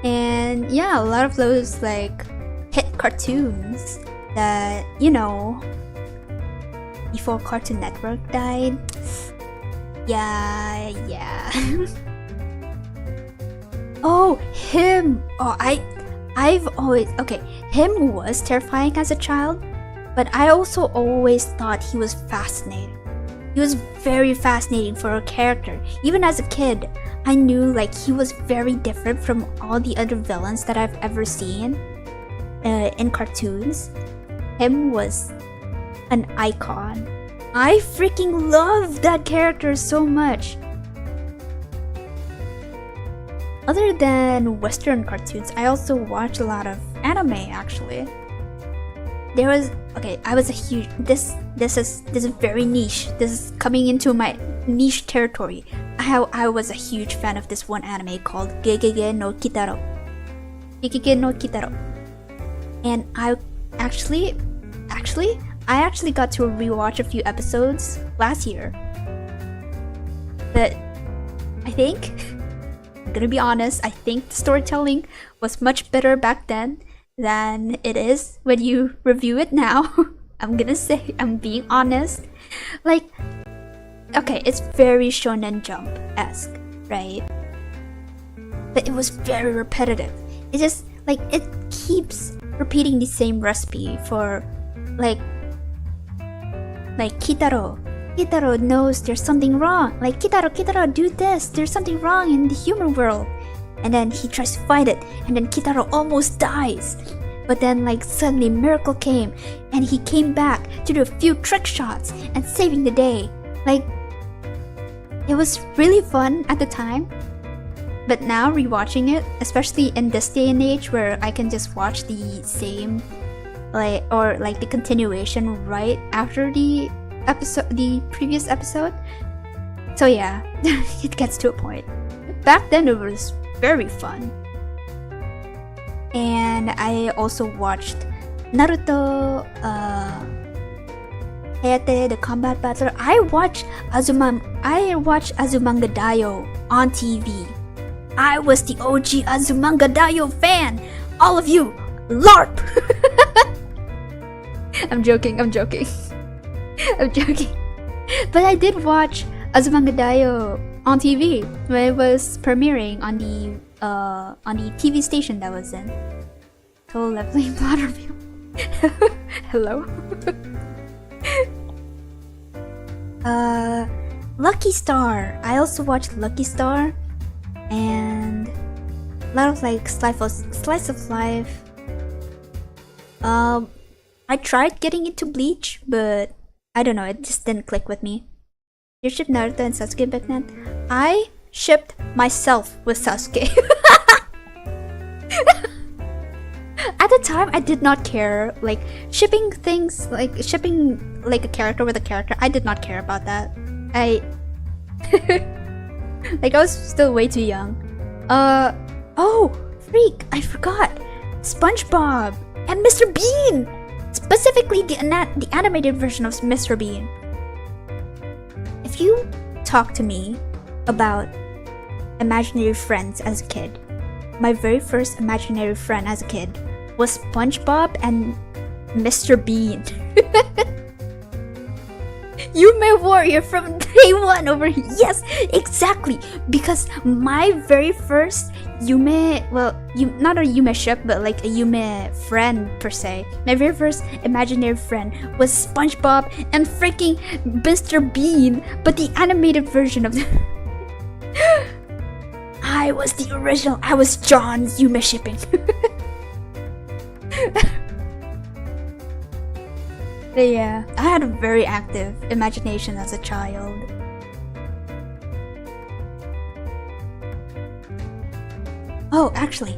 And yeah, a lot of those like hit cartoons that, you know, before Cartoon Network died. Yeah. Oh, him! Oh, I've always... Okay, him was terrifying as a child, but I also always thought he was fascinating. He was very fascinating for a character. Even as a kid, I knew like he was very different from all the other villains that I've ever seen in cartoons. Him was an icon. I freaking love that character so much. Other than Western cartoons, I also watch a lot of anime actually. There was... Okay, I was a huge... This is very niche. This is coming into my niche territory. I was a huge fan of this one anime called Gegege no Kitaro. Gegege no Kitaro. And I actually got to rewatch a few episodes last year. But I think... I'm gonna be honest, I think the storytelling was much better back then than it is when you review it now. I'm gonna say, I'm being honest. Like, okay, it's very Shonen Jump-esque, right? But it was very repetitive. It just, like, it keeps repeating the same recipe for, like Kitaro knows there's something wrong. Like, Kitaro, do this. There's something wrong in the human world. And then he tries to fight it. And then Kitaro almost dies. But then, like, suddenly miracle came. And he came back to do a few trick shots and saving the day. Like, it was really fun at the time. But now, rewatching it, especially in this day and age where I can just watch the same, like, or like the continuation right after the previous episode. So yeah, it gets to a point. Back then it was very fun. And I also watched Naruto, Hayate the Combat Battler. I watched Azumanga Daioh on TV. I was the OG Azumanga Daioh fan. All of you, LARP. I'm joking. I'm joking. But I did watch Azumanga Daioh on TV when it was premiering on the TV station that was in. So lovely plot review. Hello. Lucky Star. I also watched Lucky Star and a lot of like slice of life. I tried getting into Bleach, but I don't know, it just didn't click with me. You shipped Naruto and Sasuke back then? I shipped myself with Sasuke. At the time, I did not care. Like, shipping things, like shipping like a character with a character, I did not care about that. Like, I was still way too young. Oh, freak, I forgot. SpongeBob and Mr. Bean! Specifically the animated version of Mr. Bean. If you talk to me about imaginary friends as a kid, my very first imaginary friend as a kid was SpongeBob and Mr. Bean. Yume Warrior from day one over here. Yes, exactly. Because my very first Yume, well, not a Yume ship, but like a Yume friend per se. My very first imaginary friend was SpongeBob and freaking Mr. Bean, but the animated version of the... I was the original. I was John's Yume shipping. But yeah, I had a very active imagination as a child. Oh, actually,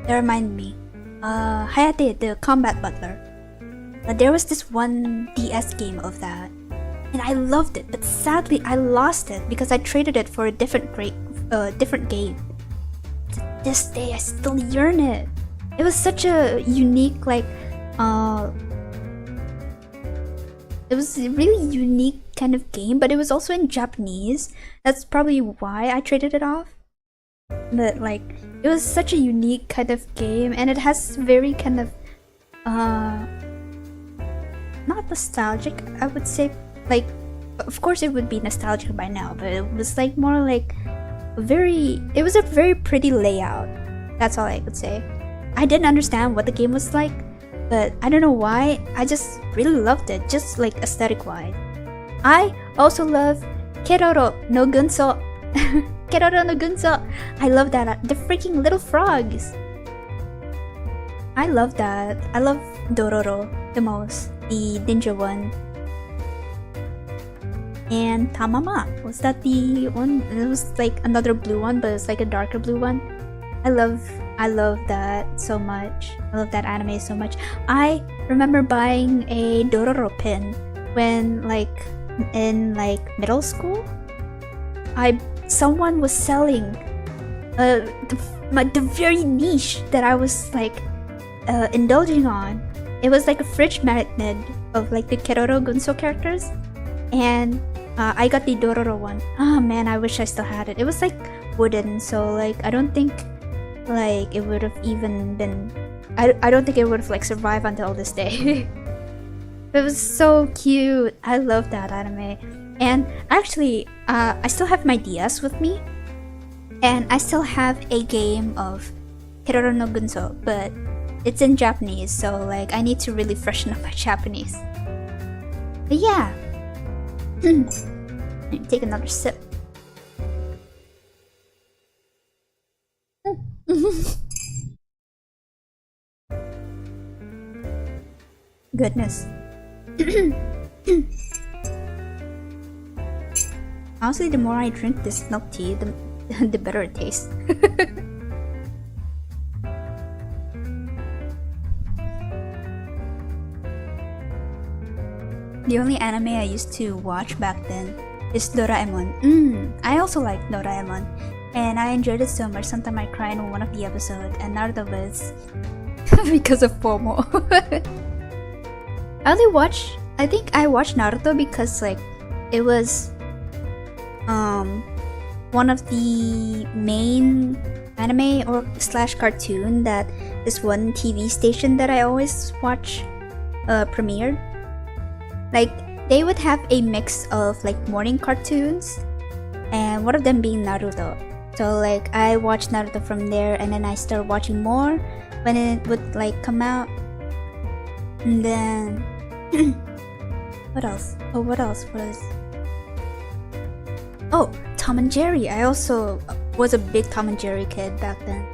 that reminded me. Hayate the Combat Butler. There was this one DS game of that. and I loved it. But sadly, I lost it because I traded it for a different game. To this day, I still yearn it. It was such a unique, like, it was a really unique kind of game, but it was also in Japanese. That's probably why I traded it off. But like, it was such a unique kind of game, and it has very kind of not nostalgic, I would say. Like, of course it would be nostalgic by now, but it was like more like it was a very pretty layout. That's all I could say. I didn't understand what the game was like, but I don't know why, I just really loved it, just like aesthetic wise. I also love Keroro no Gunso. Keroro no Gunso. I love that. The freaking little frogs. I love that. I love Dororo the most, the ninja one. And Tamama. Was that the one? It was like another blue one, but it's like a darker blue one. I love that so much. I love that anime so much. I remember buying a Dororo pin when like in like middle school. Someone was selling the very niche that I was like indulging on. It was like a fridge magnet of like the Keroro Gunso characters, and I got the Dororo one. Oh man, I wish I still had it. It was like wooden, so like I don't think like it would have even been. I don't think it would have like survived until this day. It was so cute. I love that anime. And actually, I still have my DS with me, and I still have a game of Keroro no Gunso, but it's in Japanese, so like I need to really freshen up my Japanese. But yeah, take another sip. Goodness. Honestly, the more I drink this milk tea, the better it tastes. The only anime I used to watch back then is Doraemon. I also like Doraemon, and I enjoyed it so much. Sometimes I cried in one of the episodes, and Naruto was because of FOMO. I think I watched Naruto because like it was one of the main anime or slash cartoon that this one TV station that I always watch premiered. Like they would have a mix of like morning cartoons, and one of them being Naruto. So like I watched Naruto from there, and then I started watching more when it would like come out. And then what else? What else was? Oh, Tom and Jerry. I also was a big Tom and Jerry kid back then.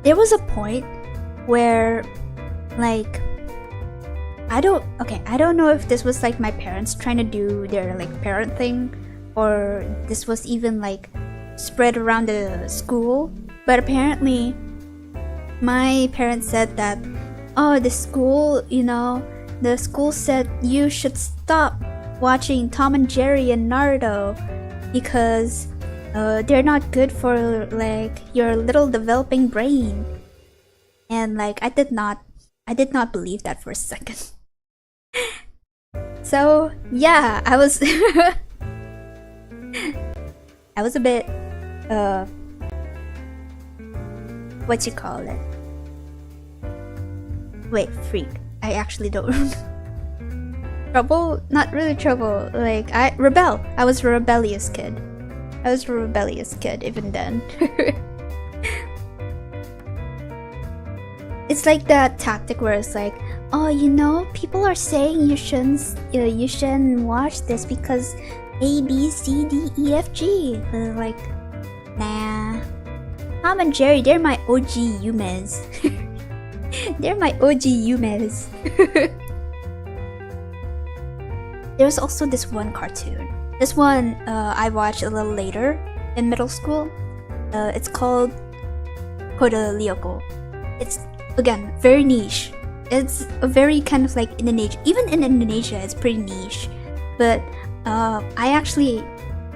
There was a point where like I don't know if this was like my parents trying to do their like parent thing, or this was even like spread around the school, but apparently my parents said that, oh, the school said you should stop watching Tom and Jerry and Naruto because they're not good for like your little developing brain. And like I did not believe that for a second. So yeah, I was I was a bit what you call it? Wait, freak. I actually don't remember. Trouble? Not really trouble. Like I was a rebellious kid. Even then. It's like that tactic where it's like, oh, people are saying you shouldn't watch this because A, B, C, D, E, F, G. And like, nah. Tom and Jerry, they're my OG Yumes. They're my OG Yumes. There's also this one cartoon. This one I watched a little later in middle school. It's called Koda Lyoko. It's again very niche. It's a very kind of like Indonesia. Even in Indonesia, it's pretty niche. But I actually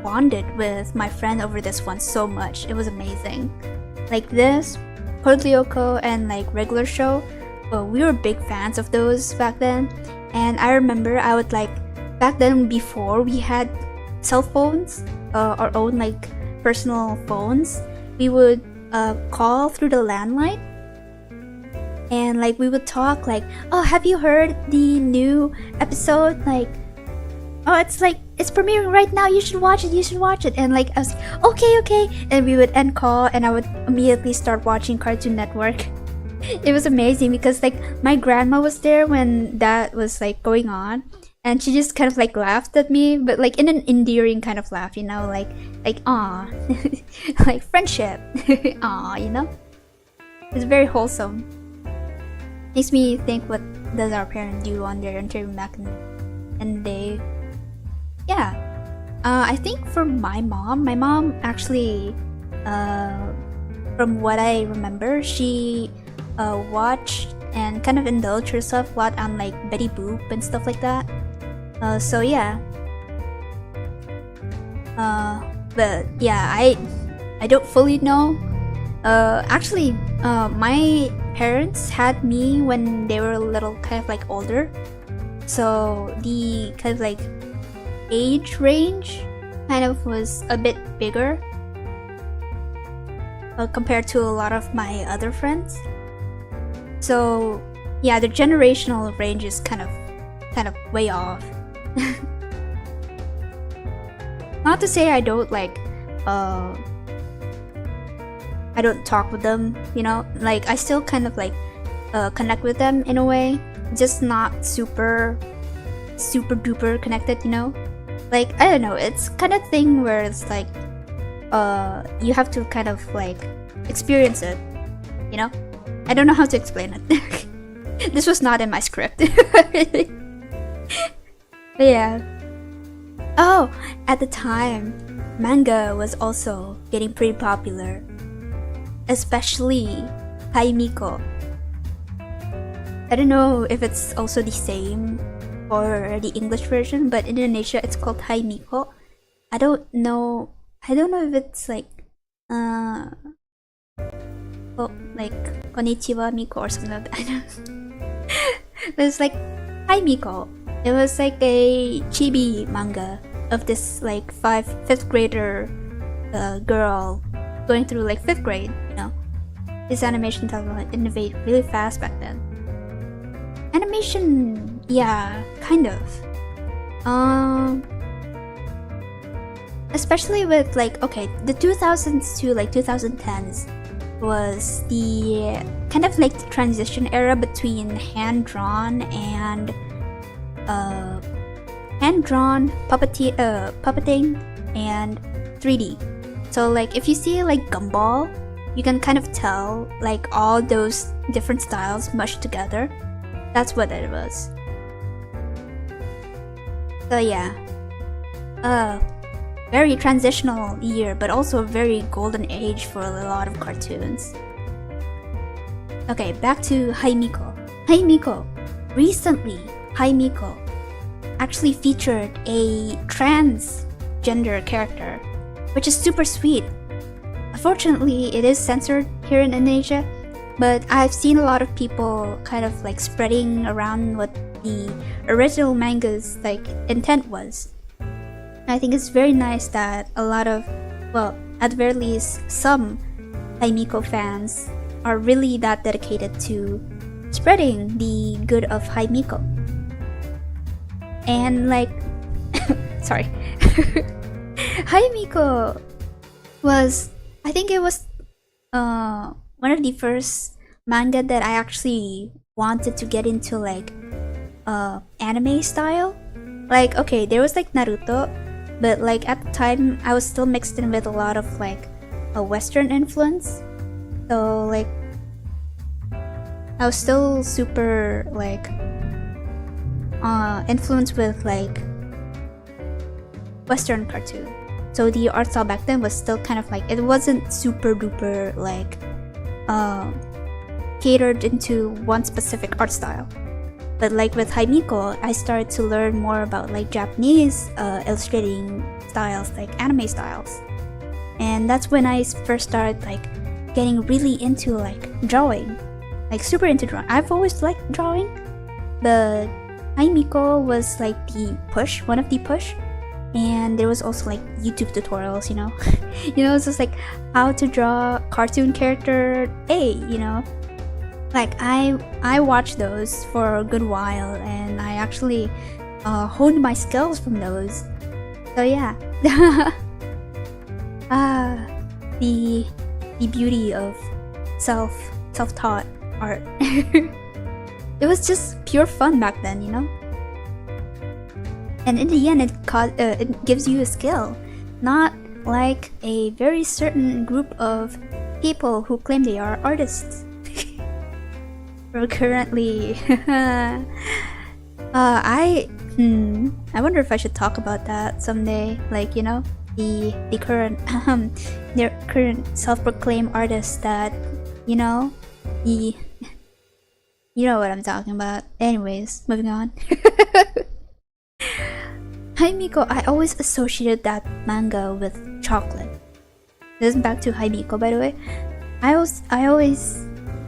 bonded with my friend over this one so much. It was amazing. Like this, Polyoko and like regular show, well, we were big fans of those back then. And I remember I would like, back then before we had cell phones, our own like personal phones, we would call through the landline. And like we would talk like, oh, have you heard the new episode? Like, oh, it's premiering right now, you should watch it. And like I was like, okay. And we would end call and I would immediately start watching Cartoon Network. It was amazing because like my grandma was there when that was like going on, and she just kind of like laughed at me, but like in an endearing kind of laugh, you know, like aw, like friendship, aw, you know. It's very wholesome. Makes me think, what does our parents do on their interview back in the day? Yeah, I think for my mom actually, from what I remember, she watched and kind of indulged herself a lot on like Betty Boop and stuff like that. So yeah. But yeah, I don't fully know. Actually, my parents had me when they were a little kind of like older, so the kind of like age range kind of was a bit bigger compared to a lot of my other friends. So yeah, the generational range is kind of way off. Not to say I don't like I don't talk with them, you know, like I still kind of like connect with them in a way, just not super duper connected, you know. Like I don't know, it's kind of thing where it's like you have to kind of like experience it, you know. I don't know how to explain it. This was not in my script. But yeah. Oh, at the time, manga was also getting pretty popular, especially Haimiko. I don't know if it's also the same for the English version, but in Indonesia it's called Haimiko. I don't know if it's like like konnichiwa Miko or something like that. It's like Haimiko. It was like a chibi manga of this like fifth grader girl going through like 5th grade, you know. This animation style like innovate really fast back then. Animation, yeah, kind of. Especially with like, okay, the 2000s to like 2010s was the kind of like the transition era between hand-drawn puppeting and 3D. So like if you see like Gumball, you can kind of tell like all those different styles mushed together. That's what it was. So yeah, very transitional year, but also a very golden age for a lot of cartoons. Okay, back to Haimiko. Recently, Haimiko actually featured a transgender character, which is super sweet. Unfortunately, it is censored here in Indonesia, but I've seen a lot of people kind of like spreading around what the original manga's like intent was. I think it's very nice that a lot of, well, at the very least, some Haimiko fans are really that dedicated to spreading the good of Haimiko. And like, sorry, Haimiko was, I think it was one of the first manga that I actually wanted to get into, like anime style. Like, okay, there was like Naruto, but like at the time I was still mixed in with a lot of like a Western influence. So like I was still super like influenced with like Western cartoon. So the art style back then was still kind of like, it wasn't super duper like catered into one specific art style. But like with Haimiko, I started to learn more about like Japanese illustrating styles, like anime styles. And that's when I first started like getting really into like drawing, like super into drawing. I've always liked drawing, but Haimiko was like the push, one of the push. And there was also like YouTube tutorials, you know. It's just like how to draw cartoon character A, Like I watched those for a good while, and I actually honed my skills from those. So yeah. The beauty of self-taught art. It was just pure fun back then, And in the end, it gives you a skill, not like a very certain group of people who claim they are artists. We're currently, I wonder if I should talk about that someday. Like the current their current self-proclaimed artists that you know what I'm talking about. Anyways, moving on. Haimiko, I always associated that manga with chocolate. This is back to Haimiko, by the way. I always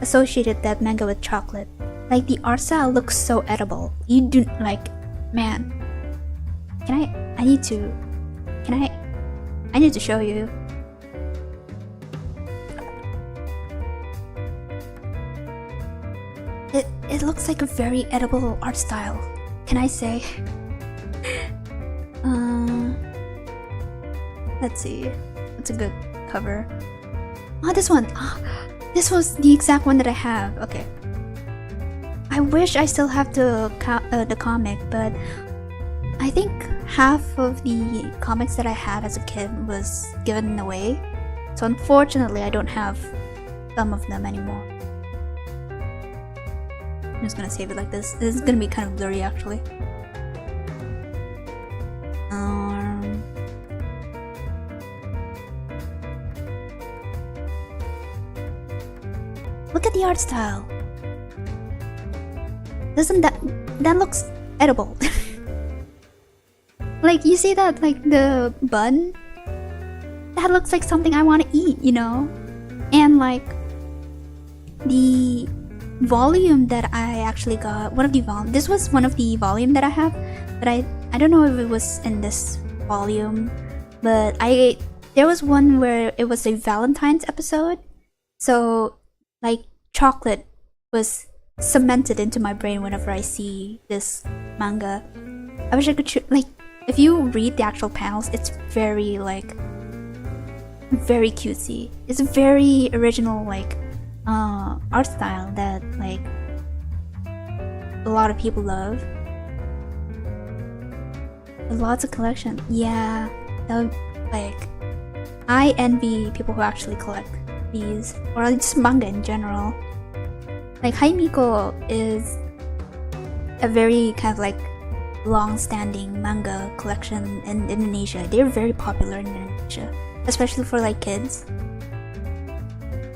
associated that manga with chocolate. Like the art style looks so edible. You do like, man. I need to show you. It looks like a very edible art style. Can I say? Let's see. What's a good cover? Oh, this one. Oh, this was the exact one that I have. Okay. I wish I still have the comic, but I think half of the comics that I had as a kid was given away. So unfortunately, I don't have some of them anymore. I'm just gonna save it like this. This is gonna be kind of blurry actually. Look at the art style. Doesn't that looks edible? Like you see that, like the bun? That looks like something I want to eat, And like the volume that I actually got, this was one of the volume that I have, but I don't know if it was in this volume, but there was one where it was a Valentine's episode, so like chocolate was cemented into my brain whenever I see this manga. I wish I could like, if you read the actual panels, it's very like very cutesy. It's a very original like art style that like a lot of people love. There's lots of collection. Yeah, like I envy people who actually collect these, or just manga in general. Like Haimiko is a very kind of like long-standing manga collection in Indonesia. They're very popular in Indonesia, especially for like kids.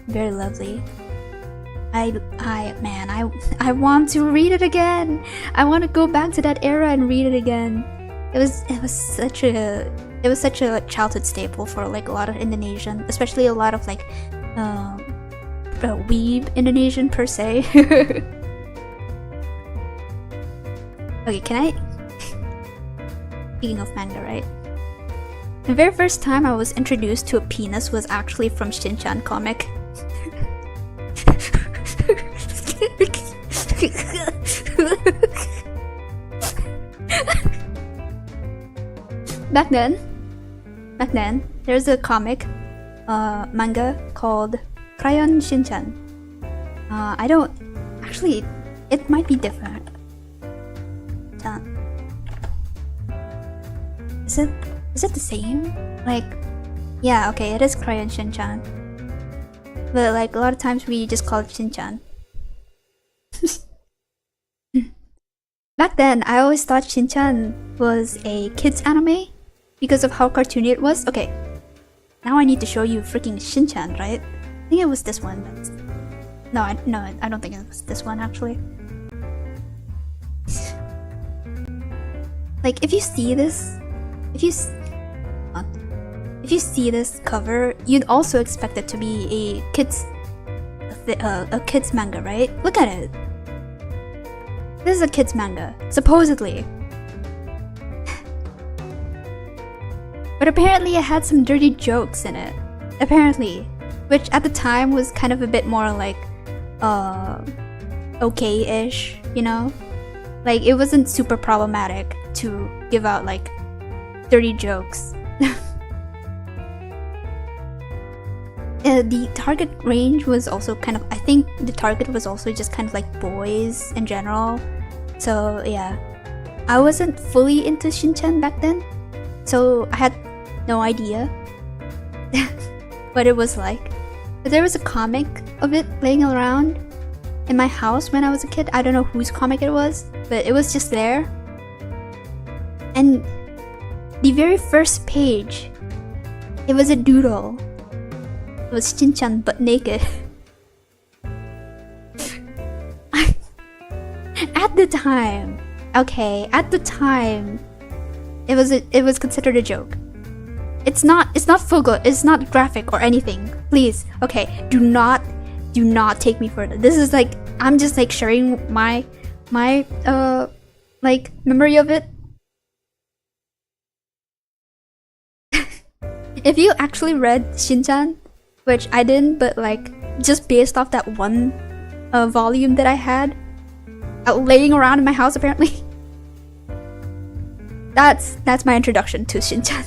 Very lovely. I want to read it again. I want to go back to that era and read it again. It was such a childhood staple for like a lot of Indonesian, especially a lot of like weeb Indonesian per se. Okay, can I? Speaking of manga, right? The very first time I was introduced to a penis was actually from Shin-chan comic. Back then, there's a comic, manga called Crayon Shin-chan. I don't actually. It might be different. Is it the same? Like, yeah, okay, it is Crayon Shin-chan. But like a lot of times we just call it Shin-chan. Back then, I always thought Shin-chan was a kids anime because of how cartoony it was. Okay, now I need to show you freaking Shin-chan, right? I think it was this one. But no, I don't think it was this one actually. Like if you see this, if you see this cover, you'd also expect it to be a kids manga, right? Look at it. This is a kids manga, supposedly. But apparently it had some dirty jokes in it. Apparently. Which at the time was kind of a bit more like, okay-ish, you know? Like, it wasn't super problematic to give out, like, dirty jokes. The target range was also kind of, I think the target was also just kind of like boys in general. So, yeah. I wasn't fully into Shinchan back then, so I had no idea what it was like. But there was a comic of it laying around in my house when I was a kid. I don't know whose comic it was, but it was just there. And the very first page, it was a doodle. It was Shinchan butt naked. At the time, okay, at the time, it was considered a joke. It's not full, it's not graphic or anything. Please, okay, do not take me further. This is like, I'm just like sharing my like memory of it. If you actually read Shinchan, which I didn't, but like just based off that one volume that I had laying around in my house, apparently. That's my introduction to Shinchan.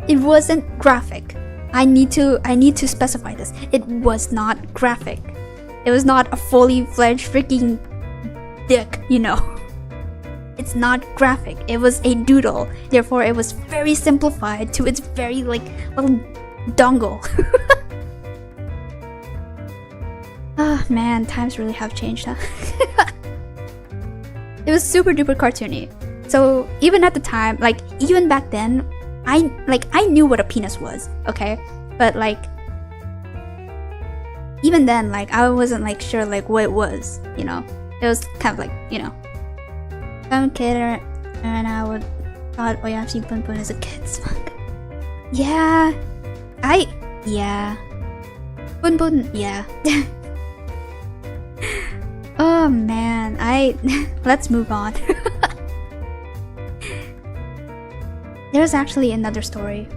It wasn't graphic. I need to specify this. It was not graphic. It was not a fully fledged freaking dick, you know. It's not graphic. It was a doodle. Therefore, it was very simplified to its very like little dongle. Ah, man, times really have changed, huh? It was super duper cartoony. So even at the time, like even back then, I knew what a penis was, okay? But like even then, like I wasn't like sure like what it was, you know? It was kind of like, you know, I'm a kid and I would thought Oyamshi Pun Pun is a kid's manga. Yeah. Pun Pun, yeah. Oh man, let's move on. There's actually another story.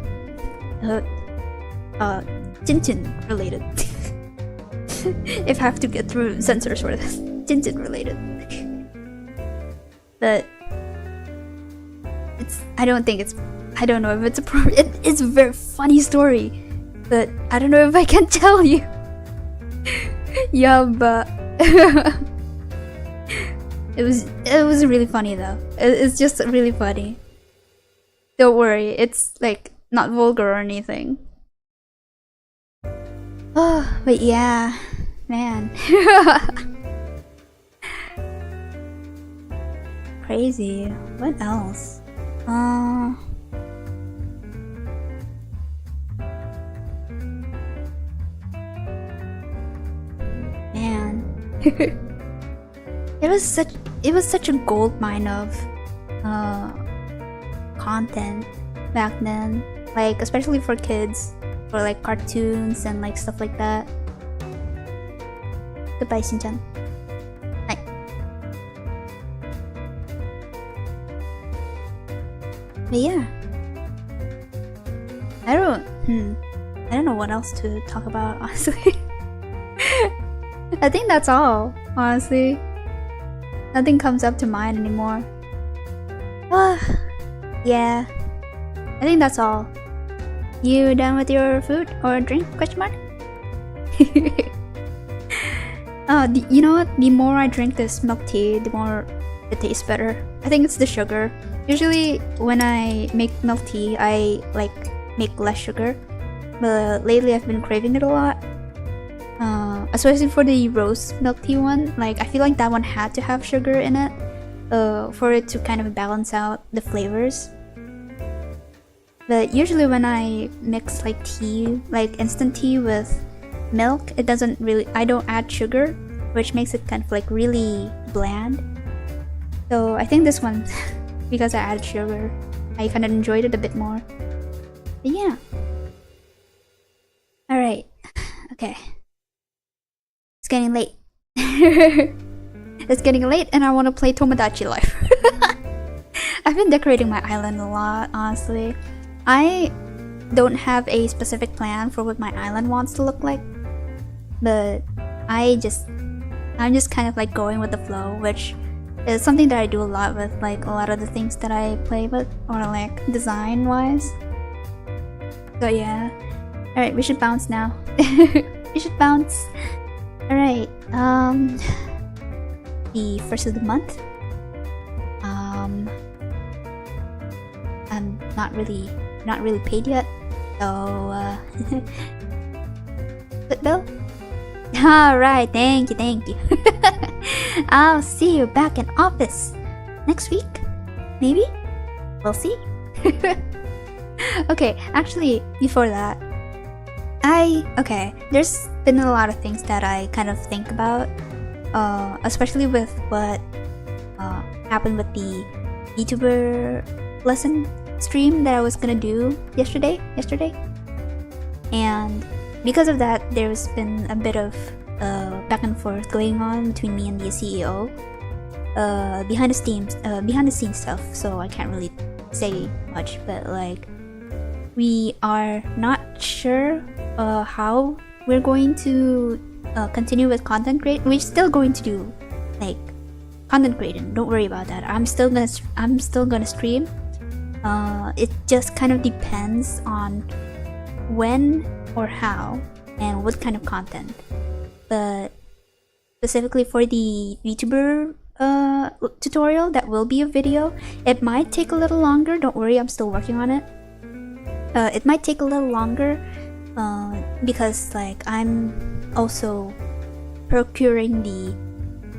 Jinjin related. If I have to get through censors for this. Jinjin related. But I don't know if it's appropriate. It's a very funny story. But I don't know if I can tell you. Yeah, but it was really funny though. It's just really funny. Don't worry, it's like not vulgar or anything. Oh, but yeah, man. Crazy. What else? Man. It was such a gold mine of content back then, like especially for kids, for like cartoons and like stuff like that. Goodbye, Shinchan. Hi. But yeah, I don't know what else to talk about, honestly. I think that's all, honestly. Nothing comes up to mind anymore. Yeah, I think that's all. You done with your food or drink? Question mark? You know what? The more I drink this milk tea, the more it tastes better. I think it's the sugar. Usually when I make milk tea, I like make less sugar. But lately I've been craving it a lot. Especially for the rose milk tea one. Like I feel like that one had to have sugar in it. For it to kind of balance out the flavors. But usually when I mix like tea, like instant tea with milk, I don't add sugar, which makes it kind of like really bland. So I think this one, because I added sugar, I kind of enjoyed it a bit more. But yeah. Alright. Okay. It's getting late. It's getting late and I want to play Tomodachi Life. I've been decorating my island a lot, honestly. I don't have a specific plan for what my island wants to look like, but I'm just kind of like going with the flow, which is something that I do a lot with like a lot of the things that I play with, or like design wise. So yeah. Alright, we should bounce now. We should bounce. Alright, the first of the month. I'm not really paid yet, so good bill. Alright, thank you. I'll see you back in office next week, maybe? We'll see. Okay, actually, before that, there's been a lot of things that I kind of think about, especially with what happened with the VTuber lesson stream that I was gonna do yesterday, and because of that, there's been a bit of back and forth going on between me and the CEO, behind the scenes stuff. So I can't really say much, but like, we are not sure how we're going to continue with content creation. We're still going to do like content creation. Don't worry about that. I'm still gonna stream. It just kind of depends on when or how and what kind of content. But specifically for the VTuber tutorial, that will be a video. It might take a little longer. Don't worry, I'm still working on it. It might take a little longer because like I'm also procuring the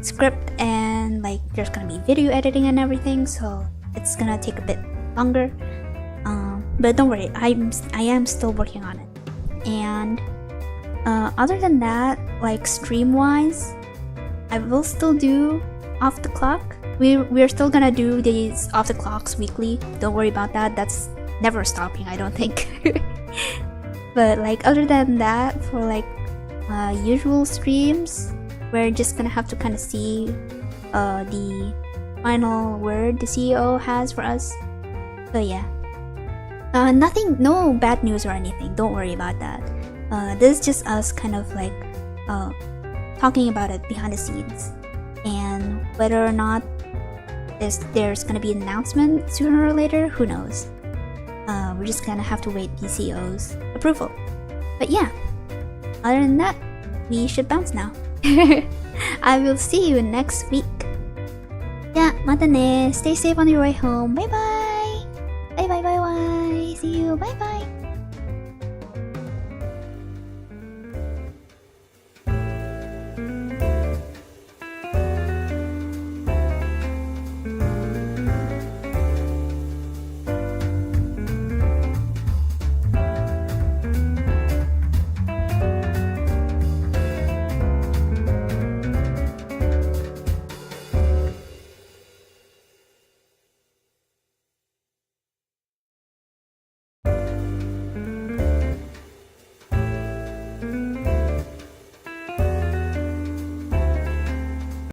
script, and like there's gonna be video editing and everything, so it's gonna take a bit longer. But don't worry, I am still working on it. And other than that, like stream wise, I will still do off the clock. We're still gonna do these off the clocks weekly. Don't worry about that. That's never stopping, I don't think. But like other than that, for like usual streams, we're just gonna have to kind of see the final word the CEO has for us. So yeah, no bad news or anything. Don't worry about that. This is just us kind of like talking about it behind the scenes, and whether or not there's gonna be an announcement sooner or later, who knows. We're just gonna have to wait the CEO's approval. But yeah, other than that, we should bounce now. I will see you next week. Yeah, mata ne. Stay safe on your way home. Bye bye. Bye bye bye bye. See you. Bye bye.